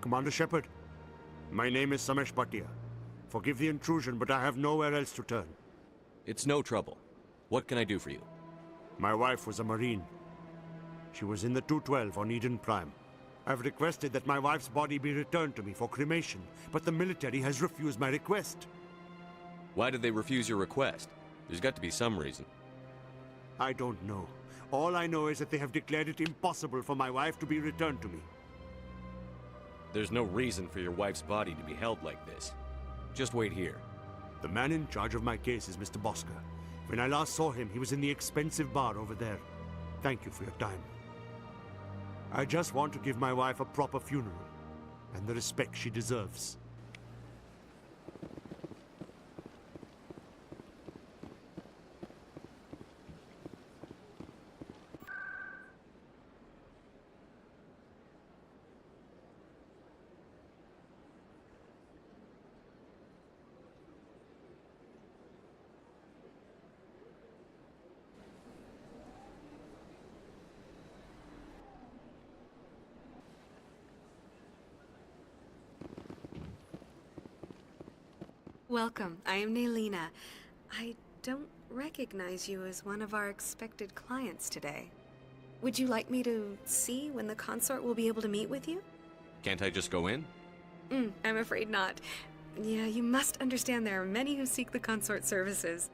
Commander Shepard, my name is Samesh Bhatia. Forgive the intrusion, but I have nowhere else to turn. It's no trouble. What can I do for you? My wife was a Marine. She was in the 212 on Eden Prime. I've requested that my wife's body be returned to me for cremation, but the military has refused my request. Why did they refuse your request? There's got to be some reason. I don't know. All I know is that they have declared it impossible for my wife to be returned to me. There's no reason for your wife's body to be held like this. Just wait here. The man in charge of my case is Mr. Bosca. When I last saw him, he was in the expensive bar over there. Thank you for your time. I just want to give my wife a proper funeral, and the respect she deserves. Welcome. I am Naylina. I don't recognize you as one of our expected clients today. Would you like me to see when the consort will be able to meet with you? Can't I just go in? I'm afraid not. Yeah, you must understand there are many who seek the consort services.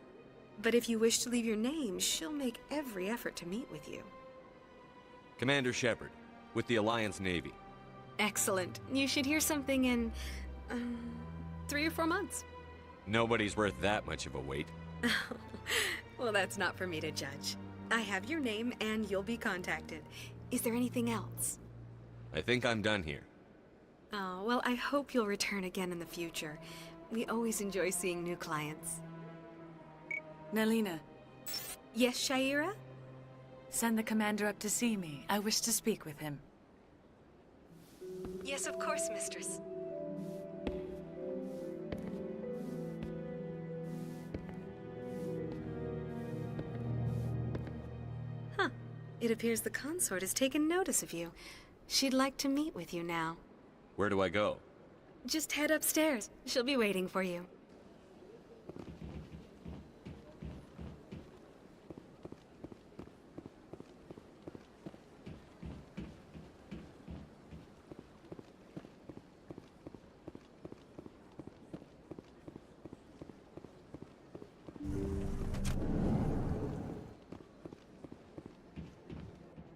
But if you wish to leave your name, she'll make every effort to meet with you. Commander Shepard, with the Alliance Navy. Excellent. You should hear something in 3 or 4 months. Nobody's worth that much of a wait. Well, that's not for me to judge. I have your name and you'll be contacted. Is there anything else? I think I'm done here. Oh, well, I hope you'll return again in the future. We always enjoy seeing new clients. Nalina. Yes, Shaira? Send the commander up to see me. I wish to speak with him. Yes, of course, mistress. Huh. It appears the consort has taken notice of you. She'd like to meet with you now. Where do I go? Just head upstairs. She'll be waiting for you.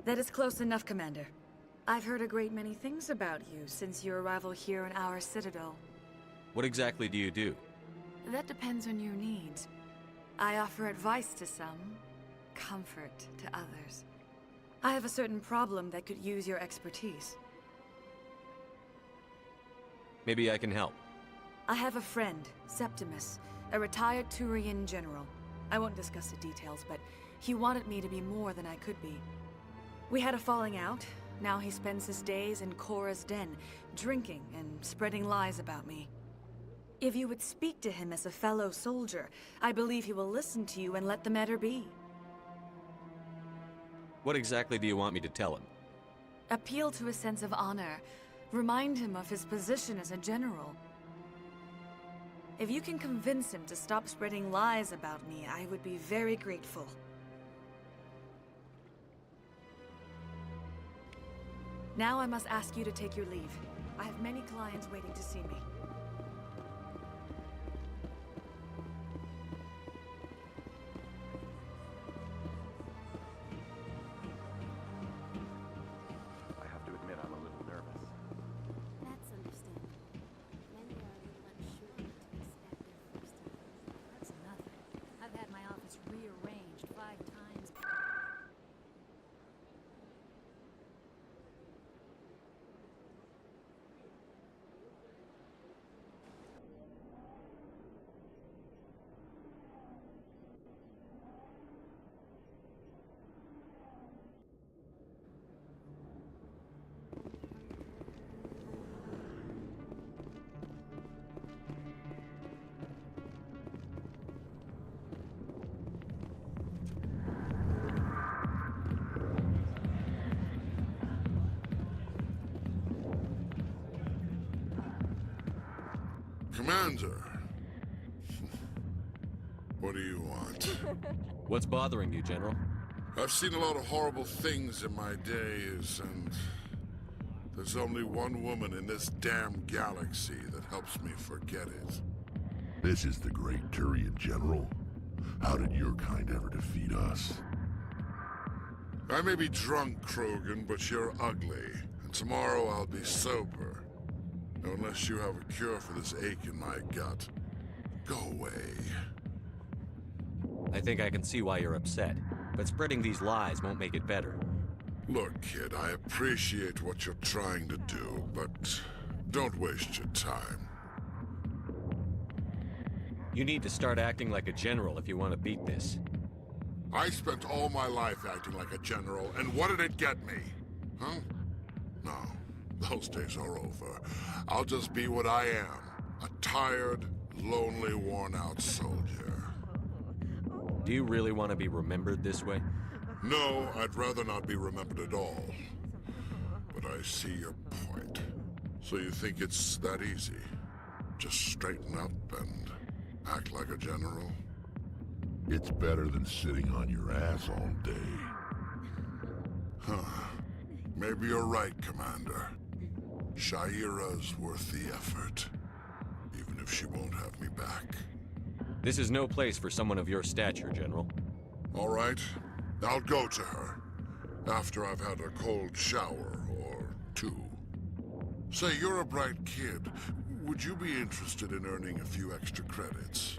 That is close enough, Commander. I've heard a great many things about you since your arrival here in our citadel. What exactly do you do? That depends on your needs. I offer advice to some, comfort to others. I have a certain problem that could use your expertise. Maybe I can help. I have a friend, Septimus, a retired Turian general. I won't discuss the details, but he wanted me to be more than I could be. We had a falling out. Now he spends his days in Korra's den, drinking and spreading lies about me. If you would speak to him as a fellow soldier, I believe he will listen to you and let the matter be. What exactly do you want me to tell him? Appeal to a sense of honor. Remind him of his position as a general. If you can convince him to stop spreading lies about me, I would be very grateful. Now I must ask you to take your leave. I have many clients waiting to see me. I have to admit, I'm a little nervous. That's understandable. Many are a little unsure what to expect their first time. That's nothing. I've had my office rearranged 5 times. Commander! What do you want? What's bothering you, General? I've seen a lot of horrible things in my days, and there's only one woman in this damn galaxy that helps me forget it. This is the great Turian General. How did your kind ever defeat us? I may be drunk, Krogan, but you're ugly. And tomorrow I'll be sober. Unless you have a cure for this ache in my gut. Go away. I think I can see why you're upset, but spreading these lies won't make it better. Look, kid, I appreciate what you're trying to do, but don't waste your time. You need to start acting like a general if you want to beat this. I spent all my life acting like a general, and what did it get me? Huh? No, those days are over. I'll just be what I am. A tired, lonely, worn-out soldier. Do you really want to be remembered this way? No, I'd rather not be remembered at all. But I see your point. So you think it's that easy? Just straighten up and act like a general? It's better than sitting on your ass all day. Huh. Maybe you're right, Commander. Shaira's worth the effort. Even if she won't have me back. This is no place for someone of your stature, General. All right. I'll go to her. After I've had a cold shower or 2. Say, you're a bright kid. Would you be interested in earning a few extra credits?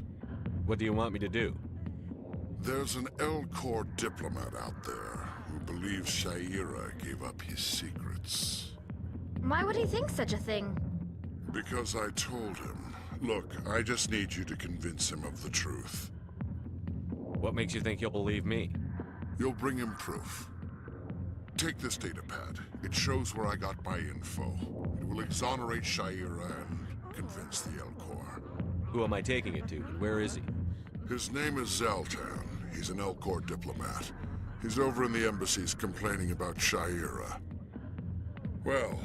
What do you want me to do? There's an L-Corps diplomat out there who believes Shaira gave up his secrets. Why would he think such a thing? Because I told him. Look, I just need you to convince him of the truth. What makes you think he'll believe me? You'll bring him proof. Take this datapad. It shows where I got my info. It will exonerate Shaira and convince the L-Corps. Who am I taking it to, and where is he? His name is Zaltan. He's an L-Corps diplomat. He's over in the embassies complaining about Shaira. Well,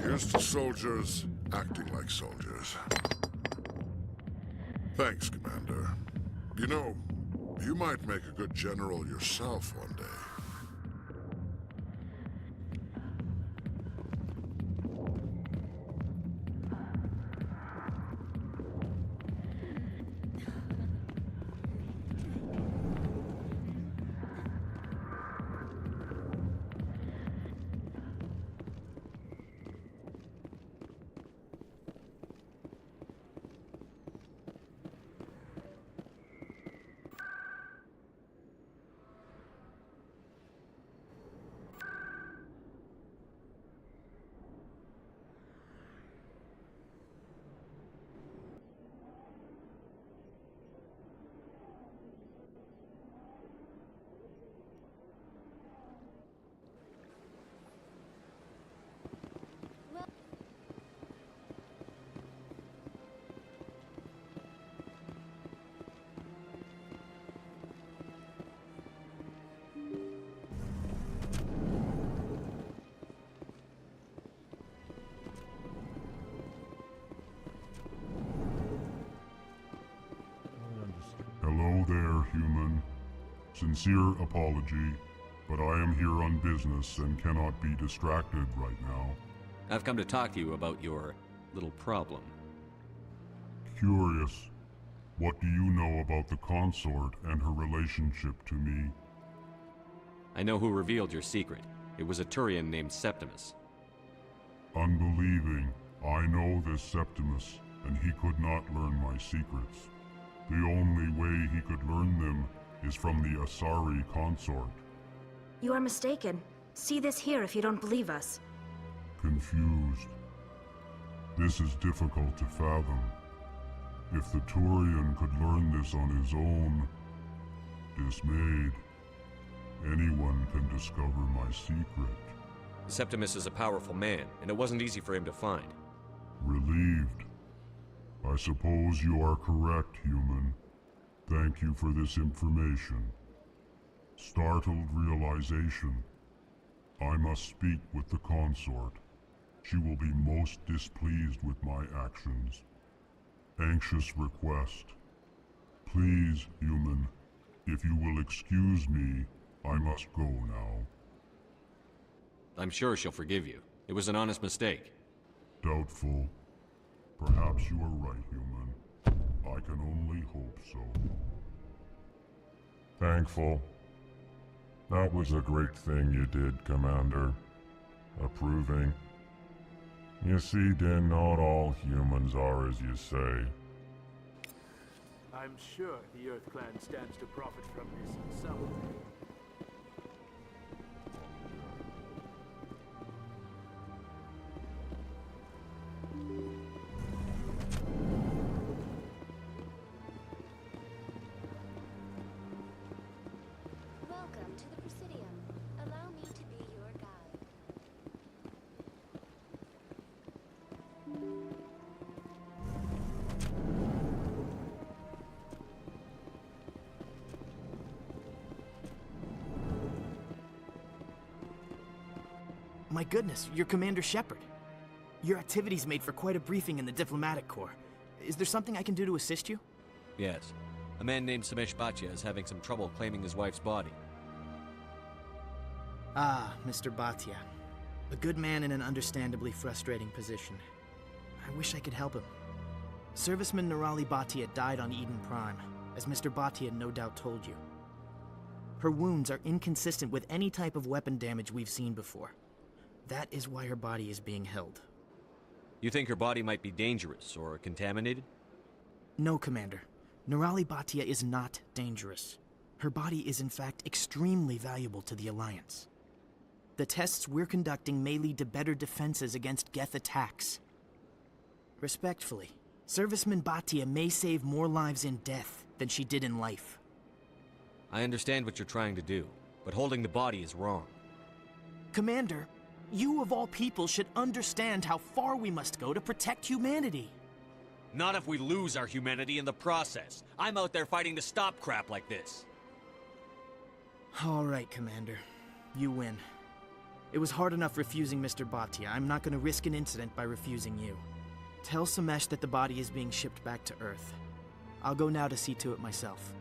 here's to soldiers acting like soldiers. Thanks, Commander. You know, you might make a good general yourself one day. Hello there, human. Sincere apology, but I am here on business and cannot be distracted right now. I've come to talk to you about your little problem. Curious, what do you know about the consort and her relationship to me? I know who revealed your secret. It was a Turian named Septimus. Unbelieving, I know this Septimus, and he could not learn my secrets. The only way he could learn them is from the Asari consort. You are mistaken. See this here if you don't believe us. Confused. This is difficult to fathom. If the Turian could learn this on his own, dismayed, anyone can discover my secret. Septimus is a powerful man, and it wasn't easy for him to find. Relieved. I suppose you are correct, human. Thank you for this information. Startled realization. I must speak with the consort. She will be most displeased with my actions. Anxious request. Please, human, if you will excuse me, I must go now. I'm sure she'll forgive you. It was an honest mistake. Doubtful. Perhaps you are right, human. I can only hope so. Thankful. That was a great thing you did, Commander. Approving. You see, Din, not all humans are as you say. I'm sure the Earth Clan stands to profit from this in some way. Welcome to the Presidium. Allow me to be your guide. My goodness, you're Commander Shepard. Your activities made for quite a briefing in the Diplomatic Corps. Is there something I can do to assist you? Yes. A man named Samesh Bhatia is having some trouble claiming his wife's body. Ah, Mr. Bhatia. A good man in an understandably frustrating position. I wish I could help him. Serviceman Nirali Bhatia died on Eden Prime, as Mr. Bhatia no doubt told you. Her wounds are inconsistent with any type of weapon damage we've seen before. That is why her body is being held. You think her body might be dangerous or contaminated? No, Commander. Nirali Bhatia is not dangerous. Her body is in fact extremely valuable to the Alliance. The tests we're conducting may lead to better defenses against Geth attacks. Respectfully, Serviceman Bhatia may save more lives in death than she did in life. I understand what you're trying to do, but holding the body is wrong. Commander, you of all people should understand how far we must go to protect humanity. Not if we lose our humanity in the process. I'm out there fighting to stop crap like this. All right, Commander. You win. It was hard enough refusing Mr. Bhatia. I'm not going to risk an incident by refusing you. Tell Samesh that the body is being shipped back to Earth. I'll go now to see to it myself.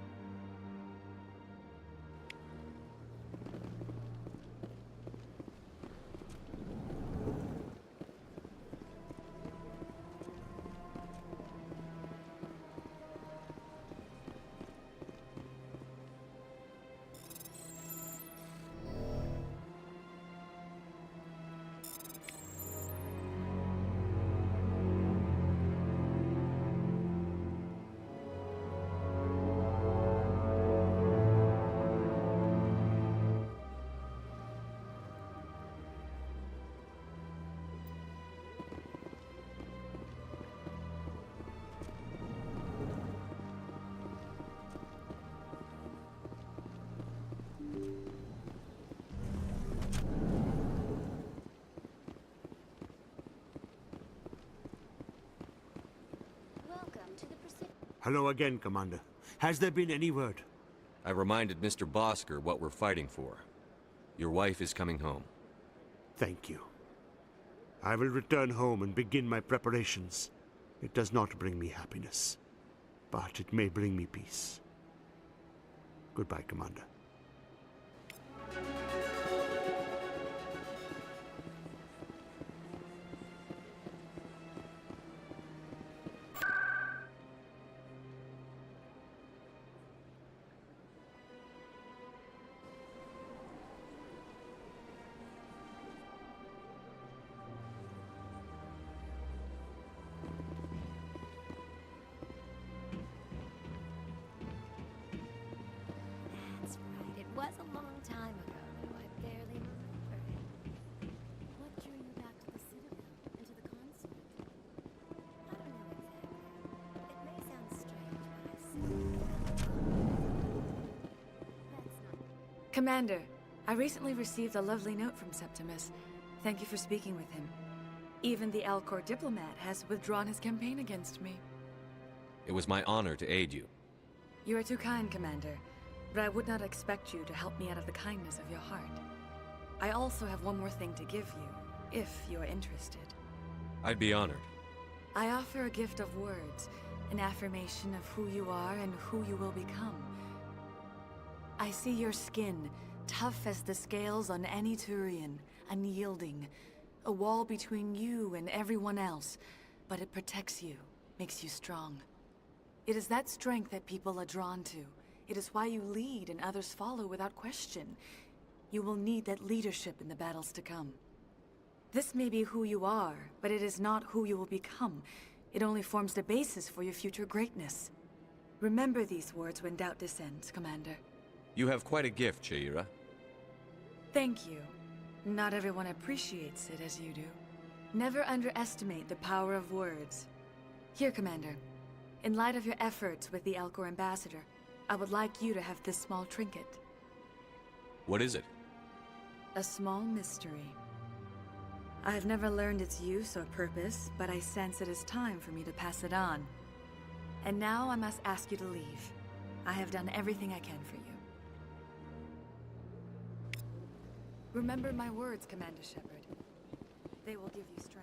Hello again, Commander. Has there been any word? I reminded Mr. Bosker what we're fighting for. Your wife is coming home. Thank you. I will return home and begin my preparations. It does not bring me happiness, but it may bring me peace. Goodbye, Commander. That's right. It was a long time ago, though I barely remember it. What drew you back to the Citadel and to the consort? I don't know exactly. It may sound strange, but I see. That's not. Commander, I recently received a lovely note from Septimus. Thank you for speaking with him. Even the Alcor diplomat has withdrawn his campaign against me. It was my honor to aid you. You are too kind, Commander, but I would not expect you to help me out of the kindness of your heart. I also have one more thing to give you, if you are interested. I'd be honored. I offer a gift of words, an affirmation of who you are and who you will become. I see your skin, tough as the scales on any Turian, unyielding, a wall between you and everyone else, but it protects you, makes you strong. It is that strength that people are drawn to. It is why you lead and others follow without question. You will need that leadership in the battles to come. This may be who you are, but it is not who you will become. It only forms the basis for your future greatness. Remember these words when doubt descends, Commander. You have quite a gift, Shaira. Thank you. Not everyone appreciates it as you do. Never underestimate the power of words. Here, Commander. In light of your efforts with the Alcor ambassador, I would like you to have this small trinket. What is it? A small mystery. I have never learned its use or purpose, but I sense it is time for me to pass it on. And now I must ask you to leave. I have done everything I can for you. Remember my words, Commander Shepard. They will give you strength.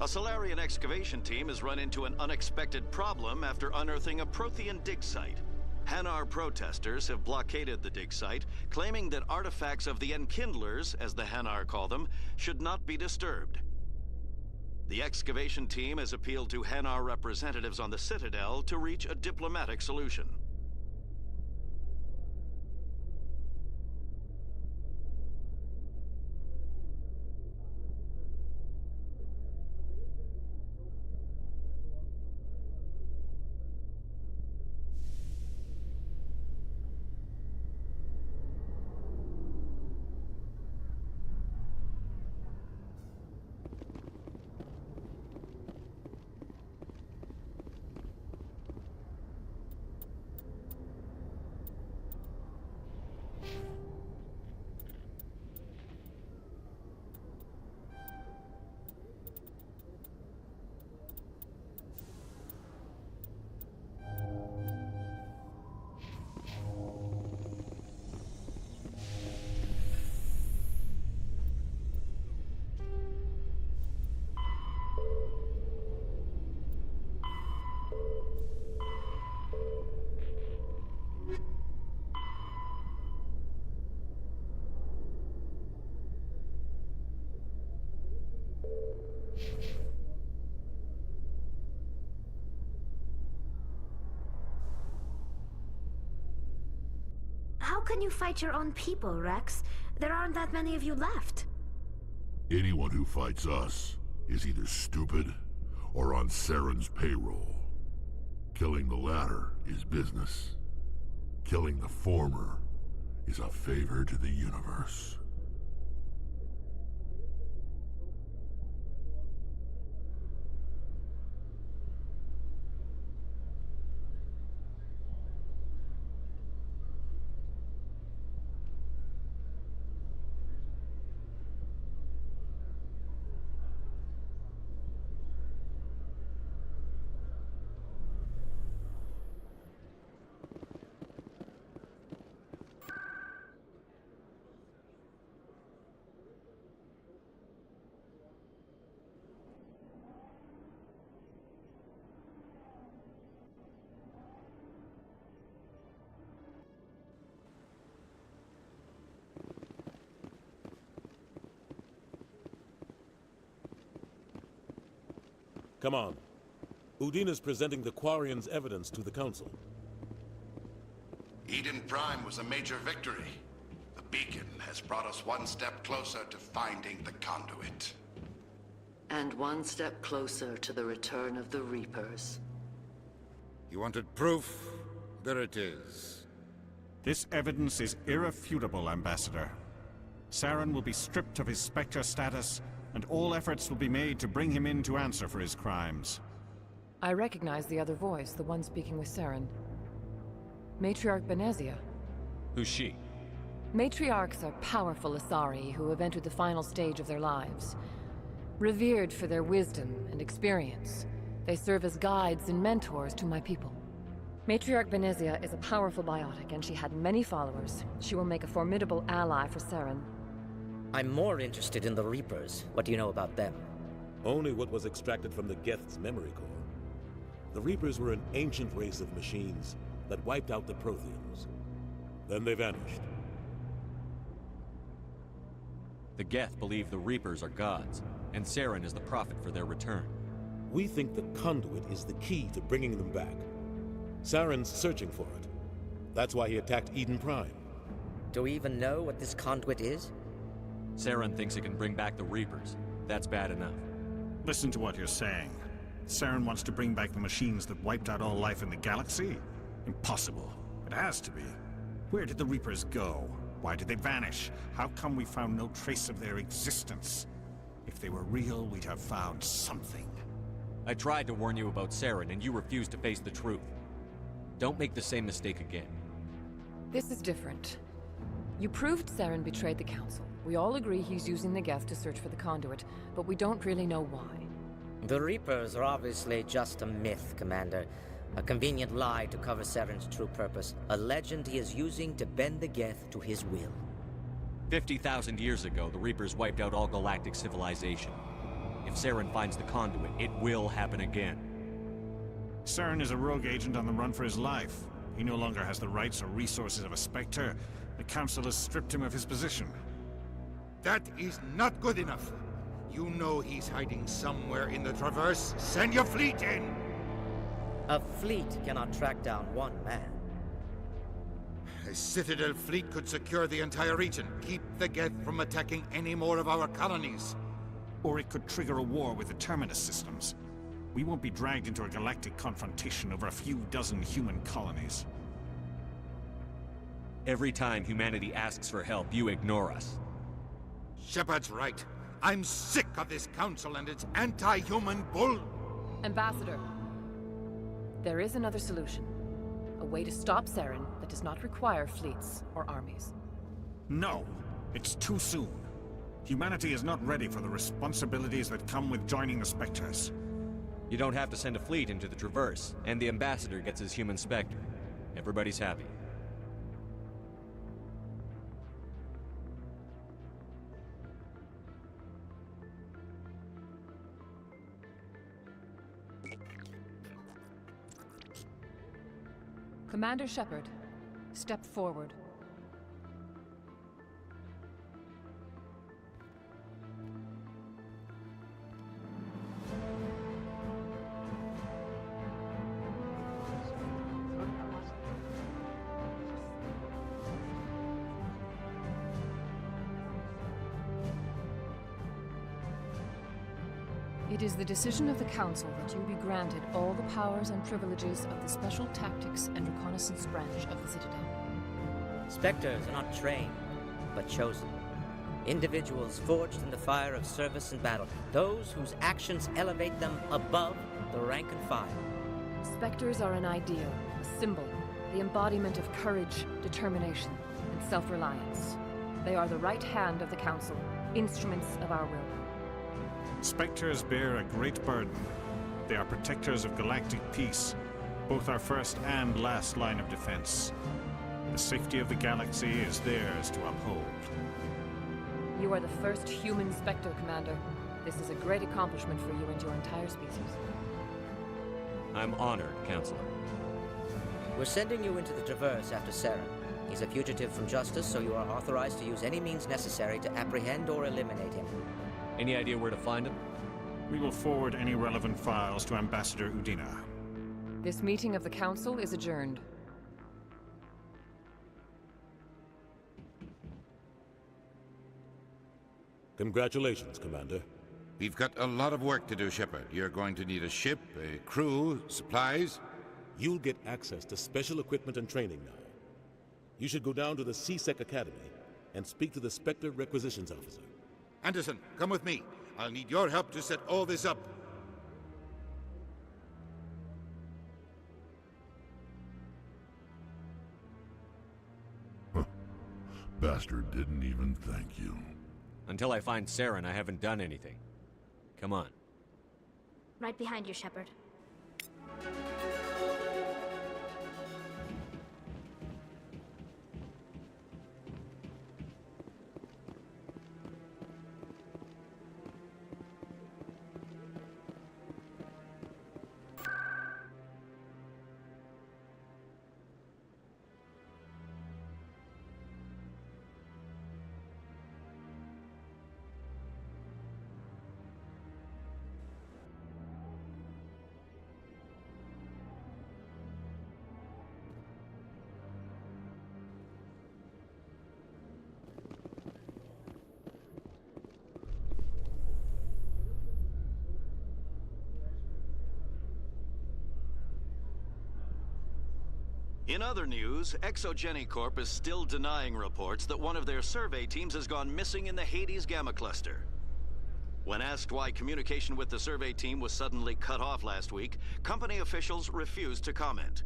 A Solarian excavation team has run into an unexpected problem after unearthing a Prothean dig site. Hanar protesters have blockaded the dig site, claiming that artifacts of the Enkindlers, as the Hanar call them, should not be disturbed. The excavation team has appealed to Hanar representatives on the Citadel to reach a diplomatic solution. How can you fight your own people, Rex? There aren't that many of you left. Anyone who fights us is either stupid or on Saren's payroll. Killing the latter is business. Killing the former is a favor to the universe. Come on. Udina's presenting the Quarian's evidence to the Council. Eden Prime was a major victory. The beacon has brought us one step closer to finding the conduit. And one step closer to the return of the Reapers. You wanted proof? There it is. This evidence is irrefutable, Ambassador. Saren will be stripped of his Spectre status, and all efforts will be made to bring him in to answer for his crimes. I recognize the other voice, the one speaking with Saren. Matriarch Benezia. Who's she? Matriarchs are powerful Asari who have entered the final stage of their lives. Revered for their wisdom and experience, they serve as guides and mentors to my people. Matriarch Benezia is a powerful biotic, and she had many followers. She will make a formidable ally for Saren. I'm more interested in the Reapers. What do you know about them? Only what was extracted from the Geth's memory core. The Reapers were an ancient race of machines that wiped out the Protheans. Then they vanished. The Geth believe the Reapers are gods, and Saren is the prophet for their return. We think the conduit is the key to bringing them back. Saren's searching for it. That's why he attacked Eden Prime. Do we even know what this conduit is? Saren thinks it can bring back the Reapers. That's bad enough. Listen to what you're saying. Saren wants to bring back the machines that wiped out all life in the galaxy? Impossible. It has to be. Where did the Reapers go? Why did they vanish? How come we found no trace of their existence? If they were real, we'd have found something. I tried to warn you about Saren, and you refused to face the truth. Don't make the same mistake again. This is different. You proved Saren betrayed the Council. We all agree he's using the Geth to search for the conduit, but we don't really know why. The Reapers are obviously just a myth, Commander. A convenient lie to cover Saren's true purpose. A legend he is using to bend the Geth to his will. 50,000 years ago, the Reapers wiped out all galactic civilization. If Saren finds the conduit, it will happen again. Saren is a rogue agent on the run for his life. He no longer has the rights or resources of a Spectre. The Council has stripped him of his position. That is not good enough. You know he's hiding somewhere in the Traverse. Send your fleet in! A fleet cannot track down one man. A Citadel fleet could secure the entire region, keep the Geth from attacking any more of our colonies. Or it could trigger a war with the Terminus systems. We won't be dragged into a galactic confrontation over a few dozen human colonies. Every time humanity asks for help, you ignore us. Shepard's right. I'm sick of this council and its anti-human bull. Ambassador, there is another solution. A way to stop Saren that does not require fleets or armies. No, it's too soon. Humanity is not ready for the responsibilities that come with joining the Spectres. You don't have to send a fleet into the Traverse, and the Ambassador gets his human Spectre. Everybody's happy. Commander Shepard, step forward. It is the decision of the Council that you be granted all the powers and privileges of the Special Tactics and Reconnaissance branch of the Citadel. Spectres are not trained, but chosen. Individuals forged in the fire of service and battle. Those whose actions elevate them above the rank and file. Spectres are an ideal, a symbol, the embodiment of courage, determination, and self-reliance. They are the right hand of the Council, instruments of our will. Spectres bear a great burden. They are protectors of galactic peace, both our first and last line of defense. The safety of the galaxy is theirs to uphold. You are the first human Spectre, Commander. This is a great accomplishment for you and your entire species. I'm honored, Counselor. We're sending you into the Traverse after Saren. He's a fugitive from justice, so you are authorized to use any means necessary to apprehend or eliminate him. Any idea where to find him? We will forward any relevant files to Ambassador Udina. This meeting of the Council is adjourned. Congratulations, Commander. We've got a lot of work to do, Shepard. You're going to need a ship, a crew, supplies. You'll get access to special equipment and training now. You should go down to the C-Sec Academy and speak to the Spectre Requisitions Officer. Anderson, come with me. I'll need your help to set all this up. Bastard didn't even thank you. Until I find Saren, I haven't done anything. Come on. Right behind you, Shepard. In other news, Exogeny Corp is still denying reports that one of their survey teams has gone missing in the Hades Gamma Cluster. When asked why communication with the survey team was suddenly cut off last week, company officials refused to comment.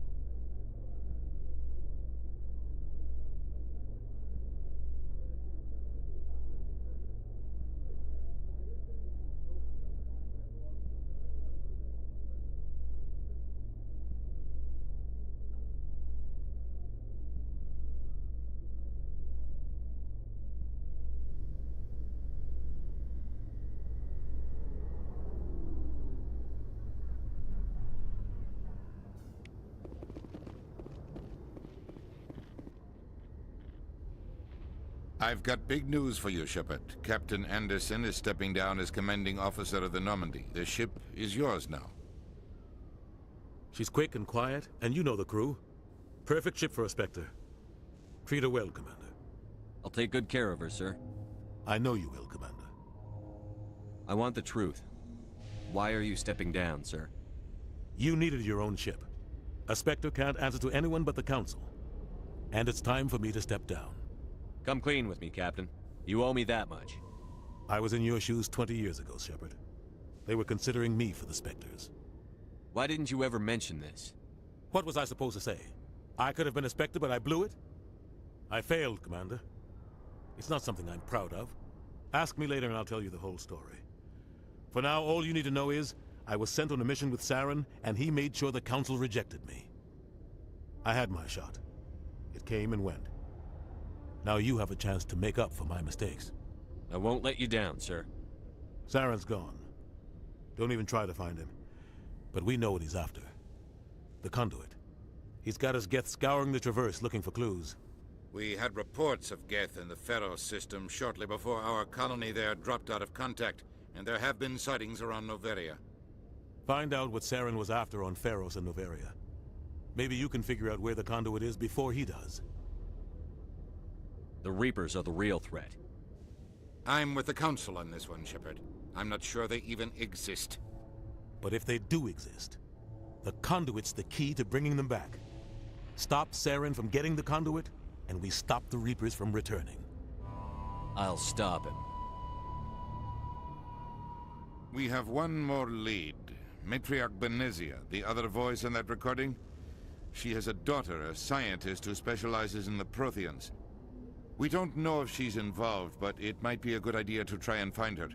I've got big news for you, Shepard. Captain Anderson is stepping down as commanding officer of the Normandy. The ship is yours now. She's quick and quiet, and you know the crew. Perfect ship for a Spectre. Treat her well, Commander. I'll take good care of her, sir. I know you will, Commander. I want the truth. Why are you stepping down, sir? You needed your own ship. A Spectre can't answer to anyone but the Council. And it's time for me to step down. Come clean with me, Captain. You owe me that much. I was in your shoes 20 years ago, Shepard. They were considering me for the Spectres. Why didn't you ever mention this? What was I supposed to say? I could have been a Spectre, but I blew it? I failed, Commander. It's not something I'm proud of. Ask me later and I'll tell you the whole story. For now, all you need to know is, I was sent on a mission with Saren, and he made sure the Council rejected me. I had my shot. It came and went. Now you have a chance to make up for my mistakes. I won't let you down, sir. Saren's gone. Don't even try to find him. But we know what he's after. The conduit. He's got his Geth scouring the Traverse looking for clues. We had reports of Geth in the Pharos system shortly before our colony there dropped out of contact, and there have been sightings around Noveria. Find out what Saren was after on Pharos and Noveria. Maybe you can figure out where the conduit is before he does. The Reapers are the real threat. I'm with the Council on this one, Shepard. I'm not sure they even exist. But if they do exist, the conduit's the key to bringing them back. Stop Saren from getting the conduit, and we stop the Reapers from returning. I'll stop him. We have one more lead. Matriarch Benezia, the other voice in that recording. She has a daughter, a scientist who specializes in the Protheans. We don't know if she's involved, but it might be a good idea to try and find her.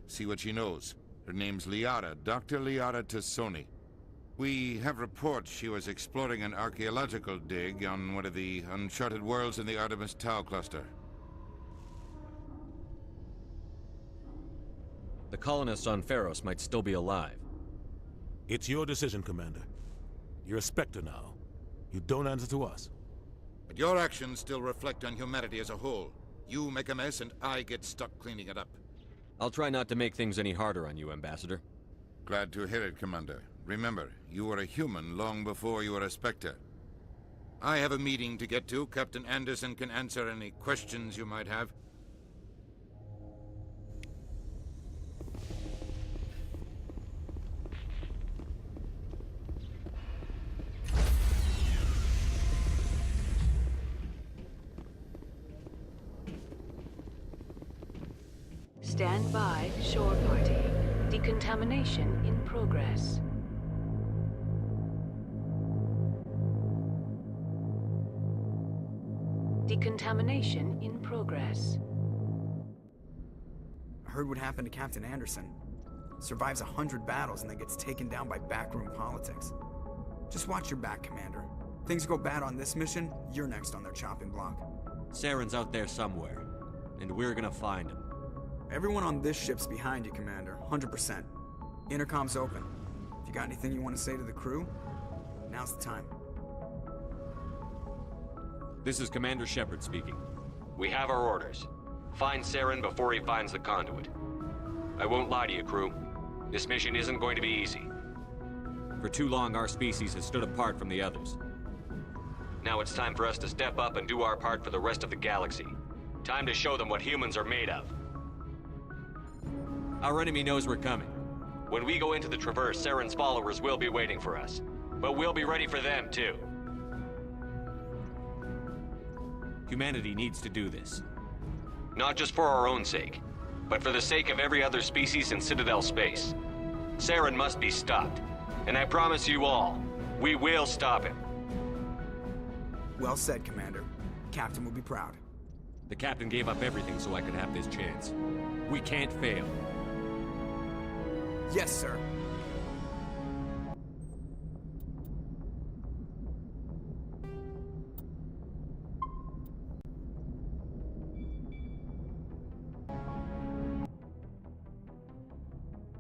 See what she knows. Her name's Liara, Dr. Liara Tassoni. We have reports she was exploring an archaeological dig on one of the uncharted worlds in the Artemis Tau cluster. The colonists on Pharos might still be alive. It's your decision, Commander. You're a Spectre now. You don't answer to us. But your actions still reflect on humanity as a whole. You make a mess and I get stuck cleaning it up. I'll try not to make things any harder on you, Ambassador. Glad to hear it, Commander. Remember, you were a human long before you were a Spectre. I have a meeting to get to. Captain Anderson can answer any questions you might have. Stand by, shore party. Decontamination in progress. Decontamination in progress. I heard what happened to Captain Anderson. Survives 100 battles and then gets taken down by backroom politics. Just watch your back, Commander. Things go bad on this mission, you're next on their chopping block. Saren's out there somewhere, and we're gonna find him. Everyone on this ship's behind you, Commander. 100%. Intercom's open. If you got anything you want to say to the crew, now's the time. This is Commander Shepard speaking. We have our orders. Find Saren before he finds the conduit. I won't lie to you, crew. This mission isn't going to be easy. For too long, our species has stood apart from the others. Now it's time for us to step up and do our part for the rest of the galaxy. Time to show them what humans are made of. Our enemy knows we're coming. When we go into the Traverse, Saren's followers will be waiting for us. But we'll be ready for them, too. Humanity needs to do this. Not just for our own sake, but for the sake of every other species in Citadel space. Saren must be stopped. And I promise you all, we will stop him. Well said, Commander. Captain will be proud. The Captain gave up everything so I could have this chance. We can't fail. Yes, sir.